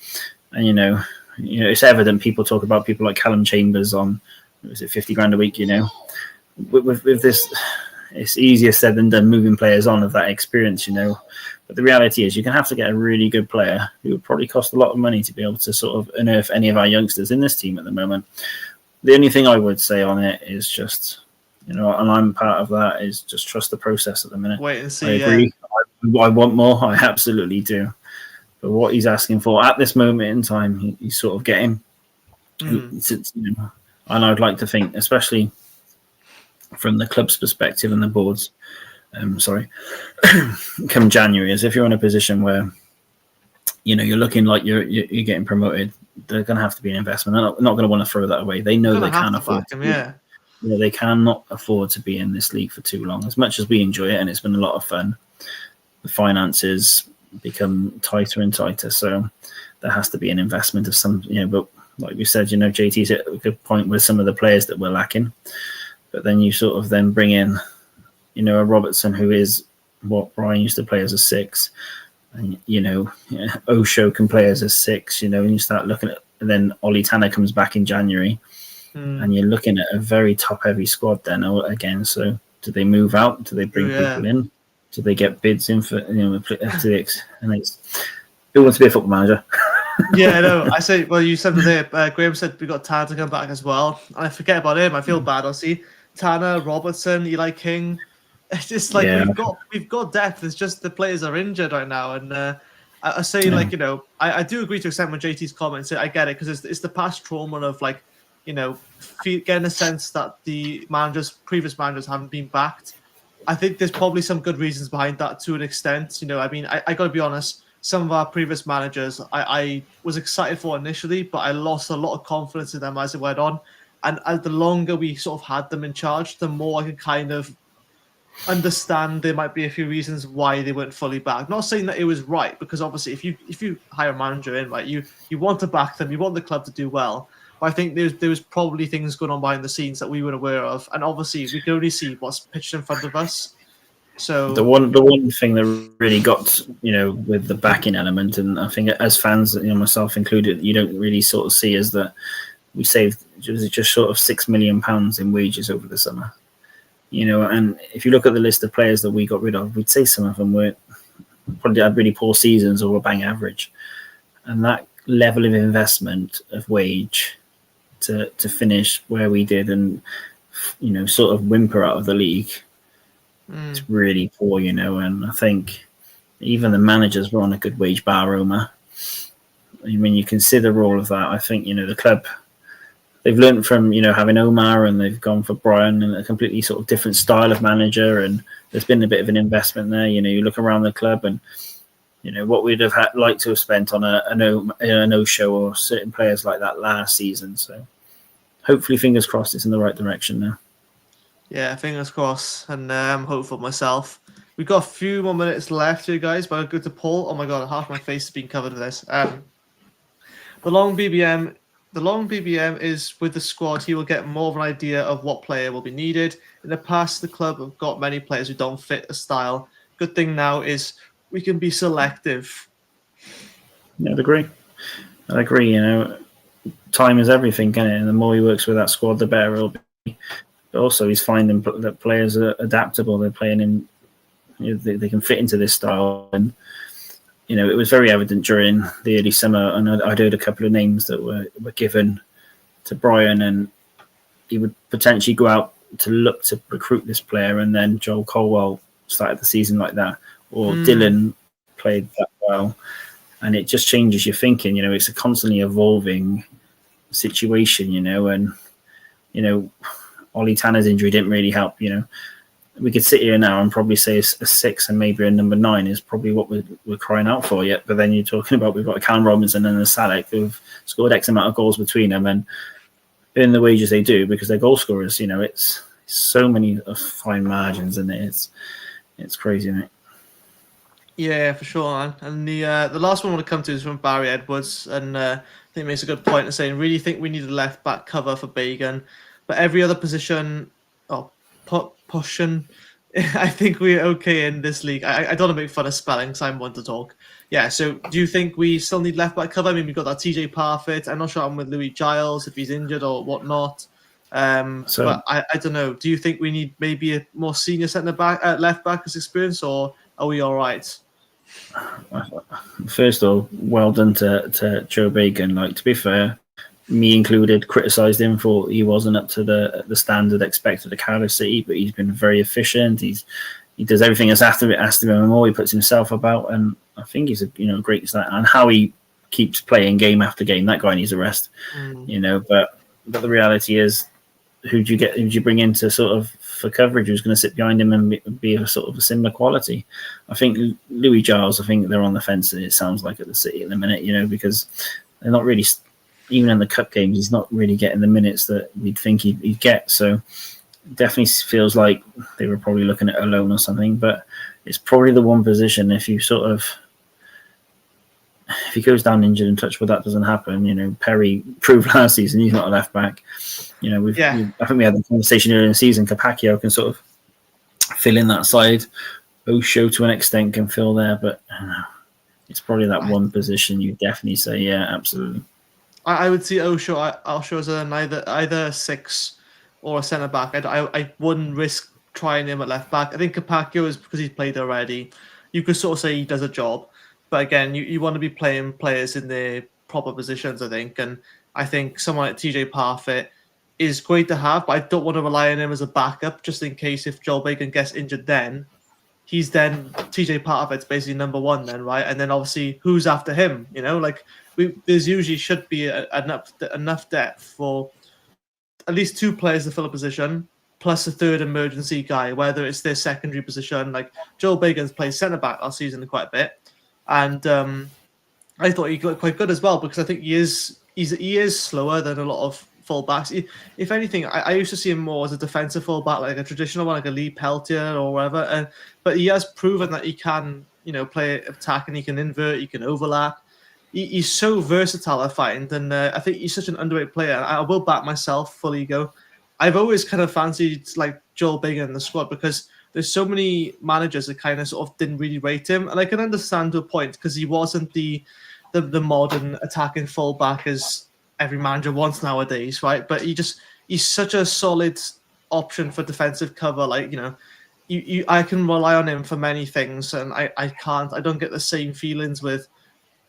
Speaker 2: And it's evident. People talk about people like Callum Chambers on, was it 50 grand a week? With this, it's easier said than done moving players on of that experience. But the reality is, you're going to have to get a really good player who would probably cost a lot of money to be able to sort of unearth any of our youngsters in this team at the moment. The only thing I would say on it is just, and I'm part of that, is just trust the process at the minute.
Speaker 1: Wait and see.
Speaker 2: I agree. I want more. I absolutely do. But what he's asking for at this moment in time, he's sort of getting. And I'd like to think, especially from the club's perspective and the board's, come January, as if you're in a position where, you're looking like you're getting promoted, they're going to have to be an investment. They're not going to want to throw that away. They know they can't afford to. They cannot afford to be in this league for too long. As much as we enjoy it, and it's been a lot of fun, the finances become tighter and tighter. So there has to be an investment of some, but like we said, JT's at a good point with some of the players that we're lacking. But then you sort of then bring in, a Robertson who is what Brian used to play as a 6. And, Osho can play as a 6, and you start looking at, and then Ollie Tanner comes back in January, and you're looking at a very top-heavy squad then again. So do they move out? Do they bring people in? Do they get bids in for, to the X? And it's, who wants to be a football manager?
Speaker 1: Yeah, no, I say, well, you said there, Graham said we got Tanner to come back as well. And I forget about him. I feel bad. I'll see Tanner, Robertson, Eli King. It's just like we've got depth. It's just the players are injured right now. And I say, I do agree to extent with JT's comments. I get it, because it's the past trauma of, getting a sense that the previous managers haven't been backed. I think there's probably some good reasons behind that to an extent. I got to be honest, some of our previous managers I was excited for initially, but I lost a lot of confidence in them as it went on. And as the longer we sort of had them in charge, the more I could kind of understand there might be a few reasons why they weren't fully backed. Not saying that it was right, because obviously if you hire a manager in, right, you want to back them, you want the club to do well. But I think there was probably things going on behind the scenes that we weren't aware of, and obviously we can only see what's pitched in front of us. So
Speaker 2: the one thing that really got, with the backing element, and I think as fans, myself included, you don't really sort of see, is that we saved just short of £6 million in wages over the summer. And if you look at the list of players that we got rid of, we'd say some of them probably had really poor seasons or were bang average. And that level of investment of wage to finish where we did and, sort of whimper out of the league, it's really poor, and I think even the managers were on a good wage bar, Roma. You consider all of that, I think, the club, they've learned from, having Omar, and they've gone for Brian, and a completely sort of different style of manager. And there's been a bit of an investment there. You look around the club, and what we'd have liked to have spent on an O-show or certain players like that last season. So hopefully, fingers crossed, it's in the right direction now.
Speaker 1: Yeah, fingers crossed, and I'm hopeful myself. We've got a few more minutes left here, guys, but I'll go to Paul. Oh my god, half my face has been covered with this. The long BBM is with the squad. He will get more of an idea of what player will be needed. In the past, the club have got many players who don't fit the style. Good thing now is we can be selective.
Speaker 2: Yeah, I'd agree. Time is everything, can it? And the more he works with that squad, the better it'll be. But also, he's finding that players are adaptable. They're playing in, they can fit into this style. And it was very evident during the early summer, and I'd heard a couple of names that were given to Brian, and he would potentially go out to look to recruit this player, and then Joel Colwell started the season like that, or Dylan played that well, and it just changes your thinking. It's a constantly evolving situation, and Ollie Tanner's injury didn't really help. We could sit here now and probably say a 6 and maybe a number 9 is probably what we're crying out for yet. But then you're talking about, we've got a Callum Robinson and a Salek who've scored X amount of goals between them and earn the wages they do because they're goal scorers. It's so many fine margins, and it's crazy, mate.
Speaker 1: Yeah, for sure, man. And the last one I want to come to is from Barry Edwards, and I think he makes a good point in saying, really think we need a left back cover for Bagan, but every other position, Pushin I think we're okay in this league. I don't want to make fun of spelling, so I'm one to talk. Yeah, so do you think we still need left back cover? I mean, we've got that TJ Parfit. I'm not sure I'm with Louis Giles if he's injured or whatnot.
Speaker 2: So
Speaker 1: But I don't know. Do you think we need maybe a more senior centre back, left back as experience, or are we all right?
Speaker 2: first of all, well done to Joe Bacon. Like, to be fair, me included, criticised him for he wasn't up to the standard expected of Cardiff City, but he's been very efficient. He does everything that's asked of him and more. He puts himself about, and I think he's a great start. And how he keeps playing game after game, that guy needs a rest. But the reality is, who do you bring in to sort of for coverage who's going to sit behind him and be a sort of a similar quality? I think Louis Giles, I think they're on the fence, it sounds like, at the City at the minute, because they're not really, even in the cup games, he's not really getting the minutes that we'd think he'd get. So definitely feels like they were probably looking at a loan or something, but it's probably the one position if he goes down injured and touch wood that doesn't happen. Perry proved last season he's not a left back. I think we had the conversation earlier in the season. Capaccio can sort of fill in that side. Osho to an extent can fill there, but it's probably that one position you definitely say, yeah, absolutely.
Speaker 1: I would see Osho as either 6 or a centre back. I wouldn't risk trying him at left back. I think Capaccio is because he's played already. You could sort of say he does a job. But again, you want to be playing players in their proper positions, I think. And I think someone like TJ Parfit is great to have, but I don't want to rely on him as a backup just in case if Joel Bacon gets injured he's then TJ Parfit's basically number 1 then, right? And then obviously who's after him, there's usually should be enough depth for at least 2 players to fill a position, plus a third emergency guy, whether it's their secondary position. Like Joel Bacon's played centre-back last season quite a bit. And I thought he got quite good as well because I think he is slower than a lot of fullbacks. If anything, I used to see him more as a defensive fullback, like a traditional one, like a Lee Peltier or whatever. But he has proven that he can, play attack and he can invert, he can overlap. He's so versatile, I find, and I think he's such an underrated player. I will back myself, full ego. I've always kind of fancied like Joel Bacon in the squad because there's so many managers that kind of sort of didn't really rate him, and I can understand to a point because he wasn't the modern attacking fullback as every manager wants nowadays, right? But he's such a solid option for defensive cover. Like I can rely on him for many things, and I don't get the same feelings with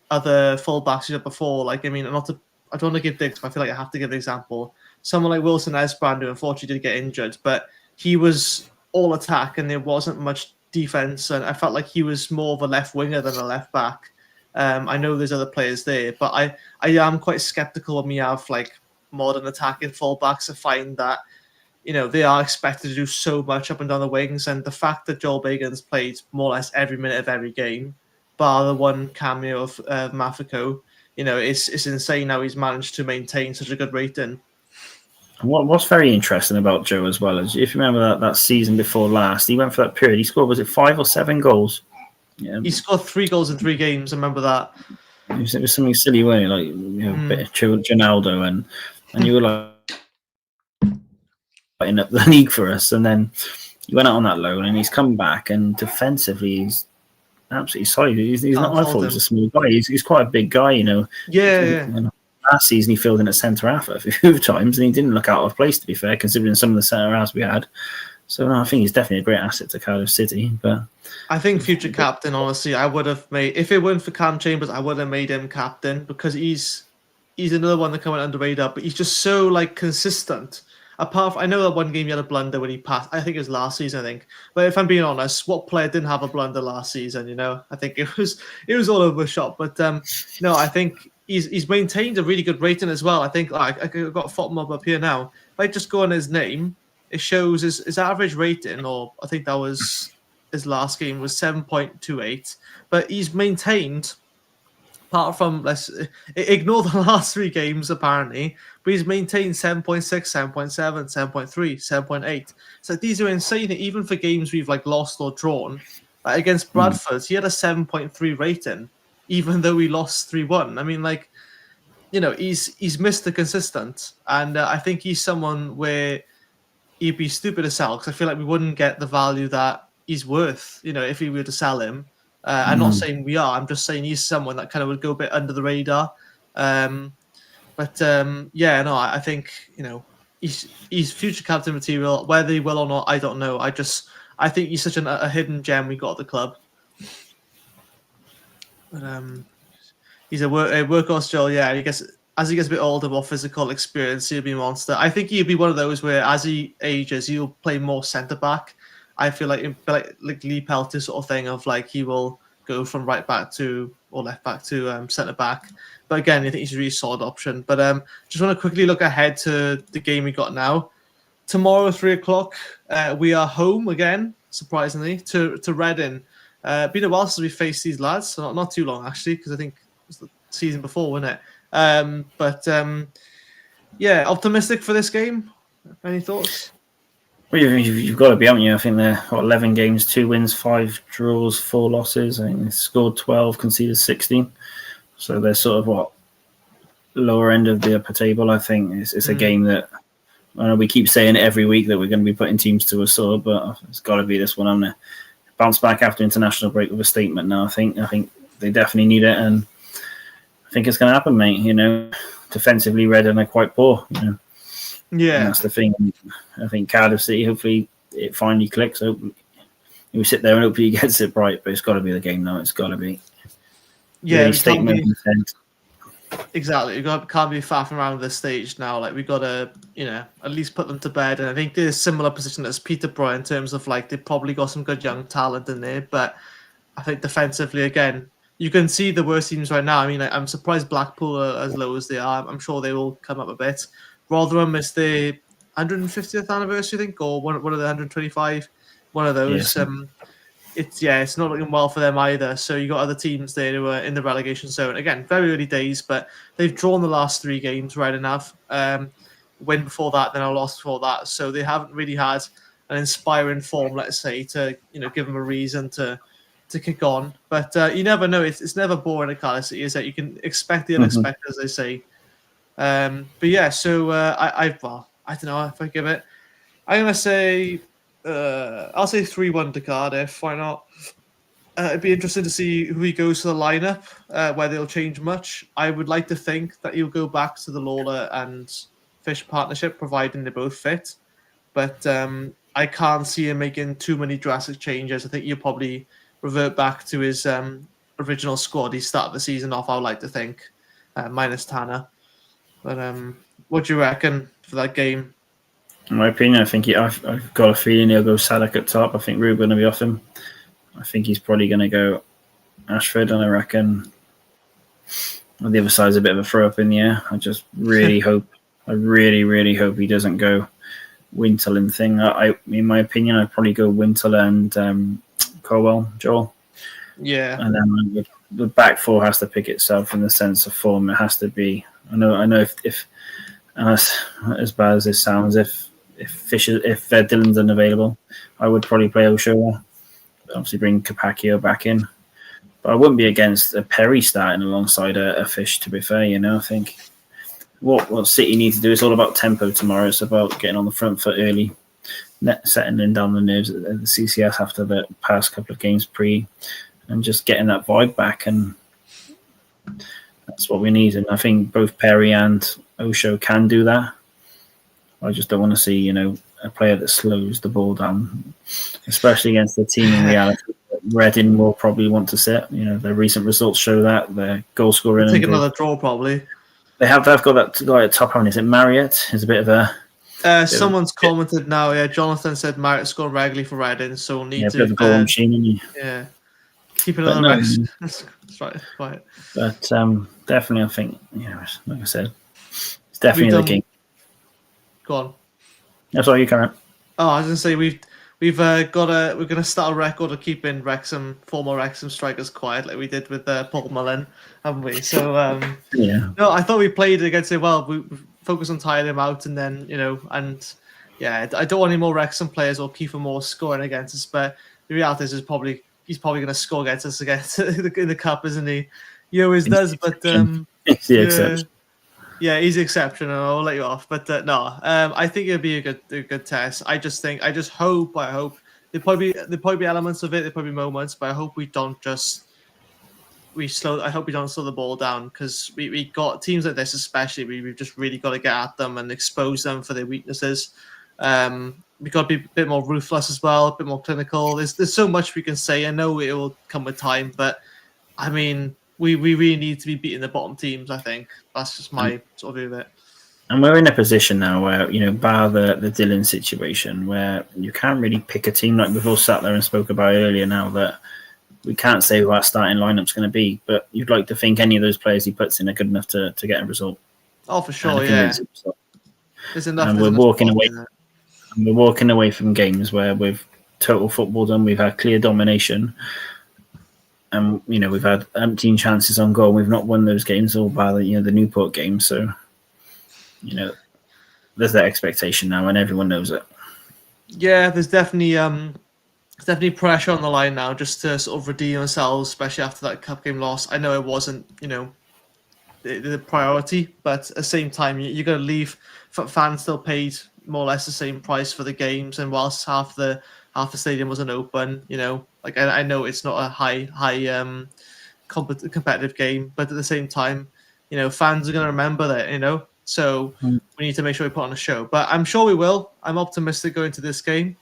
Speaker 1: other fullbacks you had before. Like I don't want to give digs, but I feel like I have to give an example. Someone like Wilson Esbrand, who unfortunately did get injured, but he was all attack and there wasn't much defense, and I felt like he was more of a left winger than a left back. I know there's other players there, but I am quite skeptical when we have like modern attacking fullbacks. I find that they are expected to do so much up and down the wings, and the fact that Joel Bacon's played more or less every minute of every game, bar the one cameo of Mafiko, it's insane how he's managed to maintain such a good rating.
Speaker 2: What's very interesting about Joe as well is if you remember that season before last, he went for that period. He scored, was it 5 or 7 goals?
Speaker 1: Yeah. He scored 3 goals in 3 games. I remember that.
Speaker 2: It was something silly, wasn't it? Like a bit of Ronaldo, and you were like in up the league for us, and then he went out on that loan, and he's come back, and defensively he's absolutely solid. He's not. I thought he was a small guy. He's quite a big guy,
Speaker 1: Yeah.
Speaker 2: Last season, he filled in at centre half a few times, and he didn't look out of place, to be fair, considering some of the centre halves we had. So, no, I think he's definitely a great asset to Cardiff City. But
Speaker 1: I think future captain, honestly, I would have made, if it weren't for Cam Chambers, I would have made him captain because he's another one that coming under radar, but he's just so like consistent. Apart from, I know that one game he had a blunder when he passed. I think it was last season. But if I'm being honest, what player didn't have a blunder last season? I think it was all over the shop. But no, I think he's maintained a really good rating as well. I think I got a photo mob up here now. If I just go on his name, it shows his average rating, or I think that was his last game was 7.28. But he's maintained. Apart from, ignore the last 3 games, apparently, but he's maintained 7.6, 7.7, 7.3, 7.8. So these are insane, even for games we've lost or drawn. Against Bradford, he had a 7.3 rating, even though we lost 3-1. I mean, he's Mr. Consistent, and I think he's someone where he'd be stupid to sell because I feel like we wouldn't get the value that he's worth, if we were to sell him. I'm not saying we are. I'm just saying he's someone that kind of would go a bit under the radar. Yeah, no, I think he's future captain material. Whether he will or not, I don't know. I think he's such a hidden gem we got at the club. But he's a workhorse, Joel. Yeah, I guess as he gets a bit older, more physical experience, he'll be a monster. I think he'll be one of those where, as he ages, he'll play more centre back. I feel like Lee Pelter sort of thing of like he will go from right back to or left back to centre back. But again, I think he's a really solid option. But just want to quickly look ahead to the game we got now. Tomorrow, 3:00, we are home again, surprisingly, to Reading. Been a while since we faced these lads, so not too long actually, because I think it was the season before, wasn't it? Yeah, optimistic for this game. Any thoughts?
Speaker 2: Well, you've got to be, haven't you? I think they're 11 games, 2 wins, 5 draws, 4 losses. I think they scored 12, conceded 16. So they're sort of lower end of the upper table. I think it's a game that I know we keep saying every week that we're going to be putting teams to a sword, but it's got to be this one. I'm going to bounce back after international break with a statement now. I think they definitely need it, and I think it's going to happen, mate. Defensively, Reading are quite poor.
Speaker 1: Yeah,
Speaker 2: and that's the thing. I think Cardiff City, hopefully it finally clicks. Hopefully we sit there and hopefully he gets it right, but it's got to be the game now. It's got to be.
Speaker 1: Yeah,
Speaker 2: statement.
Speaker 1: Exactly. Can't be faffing around at this stage now. Like we got to, at least put them to bed. And I think there's a similar position as Peterborough in terms of like they've probably got some good young talent in there, but I think defensively again, you can see the worst teams right now. I mean, I'm surprised Blackpool are as low as they are. I'm sure they will come up a bit. Rotherham is the 150th anniversary, I think, or one of the 125. One of those.
Speaker 2: Yes.
Speaker 1: It's not looking well for them either. So you got other teams there who are in the relegation zone. Again, very early days, but they've drawn the last 3 games right enough. Win before that, then a loss before that. So they haven't really had an inspiring form, let's say, to give them a reason to kick on. But you never know. It's never boring at Cardiff City, is that you can expect the unexpected, as they say. But yeah, so I don't know if I give it. I'm gonna say I'll say 3-1 to Cardiff. Why not? It'd be interesting to see who he goes to the lineup, whether he'll change much. I would like to think that he'll go back to the Lawler and Fish partnership, providing they're both fit. But I can't see him making too many drastic changes. I think he'll probably revert back to his original squad he started the season off, I would like to think, minus Tanner. But what do you reckon for that game?
Speaker 2: In my opinion, I think I've got a feeling he'll go Sadek at top. I think Ruben going to be off him. I think he's probably going to go Ashford, and I reckon on the other side is a bit of a throw up in the air. I just really hope, I really, really hope he doesn't go Wintle and thing. In my opinion, I'd probably go Wintle and Colwell, Joel.
Speaker 1: Yeah.
Speaker 2: And then the back four has to pick itself in the sense of form. It has to be. I know if as bad as this sounds, if Dylan's unavailable, I would probably play Oshoa. Obviously, bring Capaccio back in, but I wouldn't be against a Perry starting alongside a Fish. To be fair, I think what City need to do is all about tempo tomorrow. It's about getting on the front foot early, settling down the nerves at the CCS after the past couple of games and just getting that vibe back, and that's what we need. And I think both Perry and Osho can do that. I just don't want to see, a player that slows the ball down, especially against the team in reality. Reading will probably want to sit. Their recent results show that. Their goal scoring.
Speaker 1: Take another draw, probably.
Speaker 2: They've got that guy at top. Is it Marriott? Is a bit of a.
Speaker 1: Someone's commented now. Yeah, Jonathan said Marriott scored regularly for Reading, so we'll need to.
Speaker 2: A bit of a goal machine,
Speaker 1: yeah. Keep it on the rest. That's right.
Speaker 2: But definitely, I think like I said, it's definitely the game.
Speaker 1: Go on.
Speaker 2: That's all you can.
Speaker 1: Oh, I was gonna say we're gonna start a record of keeping former Wrexham strikers quiet, like we did with Paul Mullen, haven't we? So
Speaker 2: yeah.
Speaker 1: No, I thought we played against it well. We focused on tiring him out, and then I don't want any more Wrexham players or Kiefer Moore scoring against us. But the reality is, he's probably going to score against us in the cup, isn't he? He always does. But
Speaker 2: it's the exception.
Speaker 1: Yeah, he's exceptional. I'll let you off, but no, I think it'll be a good test. I just hope, there'll probably be elements of it, there'll probably be moments, but I hope we don't just we slow. I hope we don't slow the ball down because we got teams like this, especially we've just really got to get at them and expose them for their weaknesses. We got to be a bit more ruthless as well, a bit more clinical. There's so much we can say. I know it will come with time, but I mean, we really need to be beating the bottom teams. I think that's just my sort of view of it.
Speaker 2: And we're in a position now where, bar the Dylan situation, where you can't really pick a team like we've all sat there and spoke about earlier now, that we can't say who our starting lineup's going to be, but you'd like to think any of those players he puts in are good enough to get a result.
Speaker 1: Oh, for sure, yeah. There's enough.
Speaker 2: And we're walking away from games where we've total football done, we've had clear domination, and we've had emptying chances on goal. We've not won those games, all by the Newport game. So there's that expectation now, and everyone knows it.
Speaker 1: Yeah, there's definitely pressure on the line now just to sort of redeem ourselves, especially after that cup game loss. I know it wasn't, the priority, but at the same time, you're going to leave. Fans still paid more or less the same price for the games, and whilst half the stadium wasn't open, I know it's not a high competitive game, but at the same time, fans are going to remember that, so we need to make sure we put on a show. But I'm sure we will. I'm optimistic going to this game.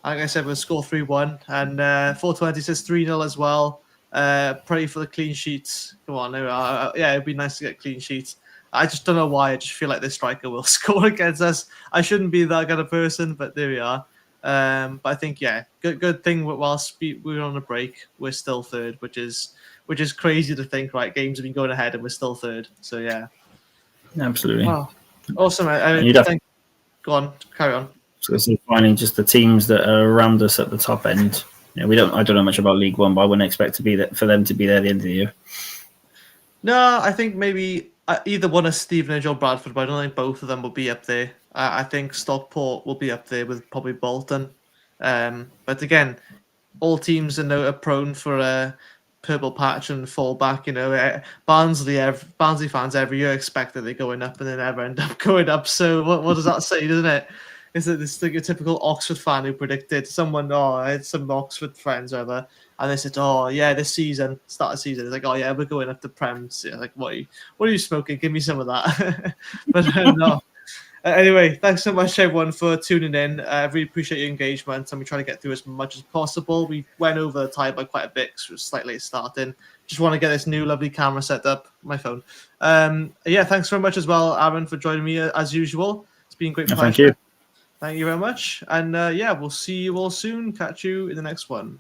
Speaker 1: Like I said, we'll score 3-1, and 420 says 3-0 as well. Pray for the clean sheets. Come on, yeah, it'd be nice to get clean sheets. I just don't know why. I just feel like this striker will score against us. I shouldn't be that kind of person, but there we are. But I think, yeah, good thing. Whilst we're on a break, we're still third, which is crazy to think. Right, games have been going ahead, and we're still third. So yeah,
Speaker 2: absolutely.
Speaker 1: Wow, awesome. Go on, carry on.
Speaker 2: So finally, just the teams that are around us at the top end. I don't know much about League One, but I wouldn't expect for them to be there at the end of the year.
Speaker 1: No, I think maybe either one of Stevenage or Bradford, but I don't think both of them will be up there. I think Stockport will be up there with probably Bolton. But again, all teams are prone for a purple patch and fall back. Barnsley fans every year expect that they're going up and they never end up going up. So what does that say, doesn't it? Is that this like a typical Oxford fan who predicted I had some Oxford friends or whatever, and they said, oh yeah, this season, start of season, it's like, oh yeah, we're going up to Prem. Like, what are you smoking? Give me some of that. But no. Anyway, thanks so much everyone for tuning in. I really appreciate your engagement, and we try to get through as much as possible. We went over the time by quite a bit because it was slightly starting. Just want to get this new lovely camera set up, my phone. Yeah, thanks very much as well, Aaron, for joining me as usual. It's been great.
Speaker 2: Thank you.
Speaker 1: Thank you very much. And yeah, we'll see you all soon. Catch you in the next one.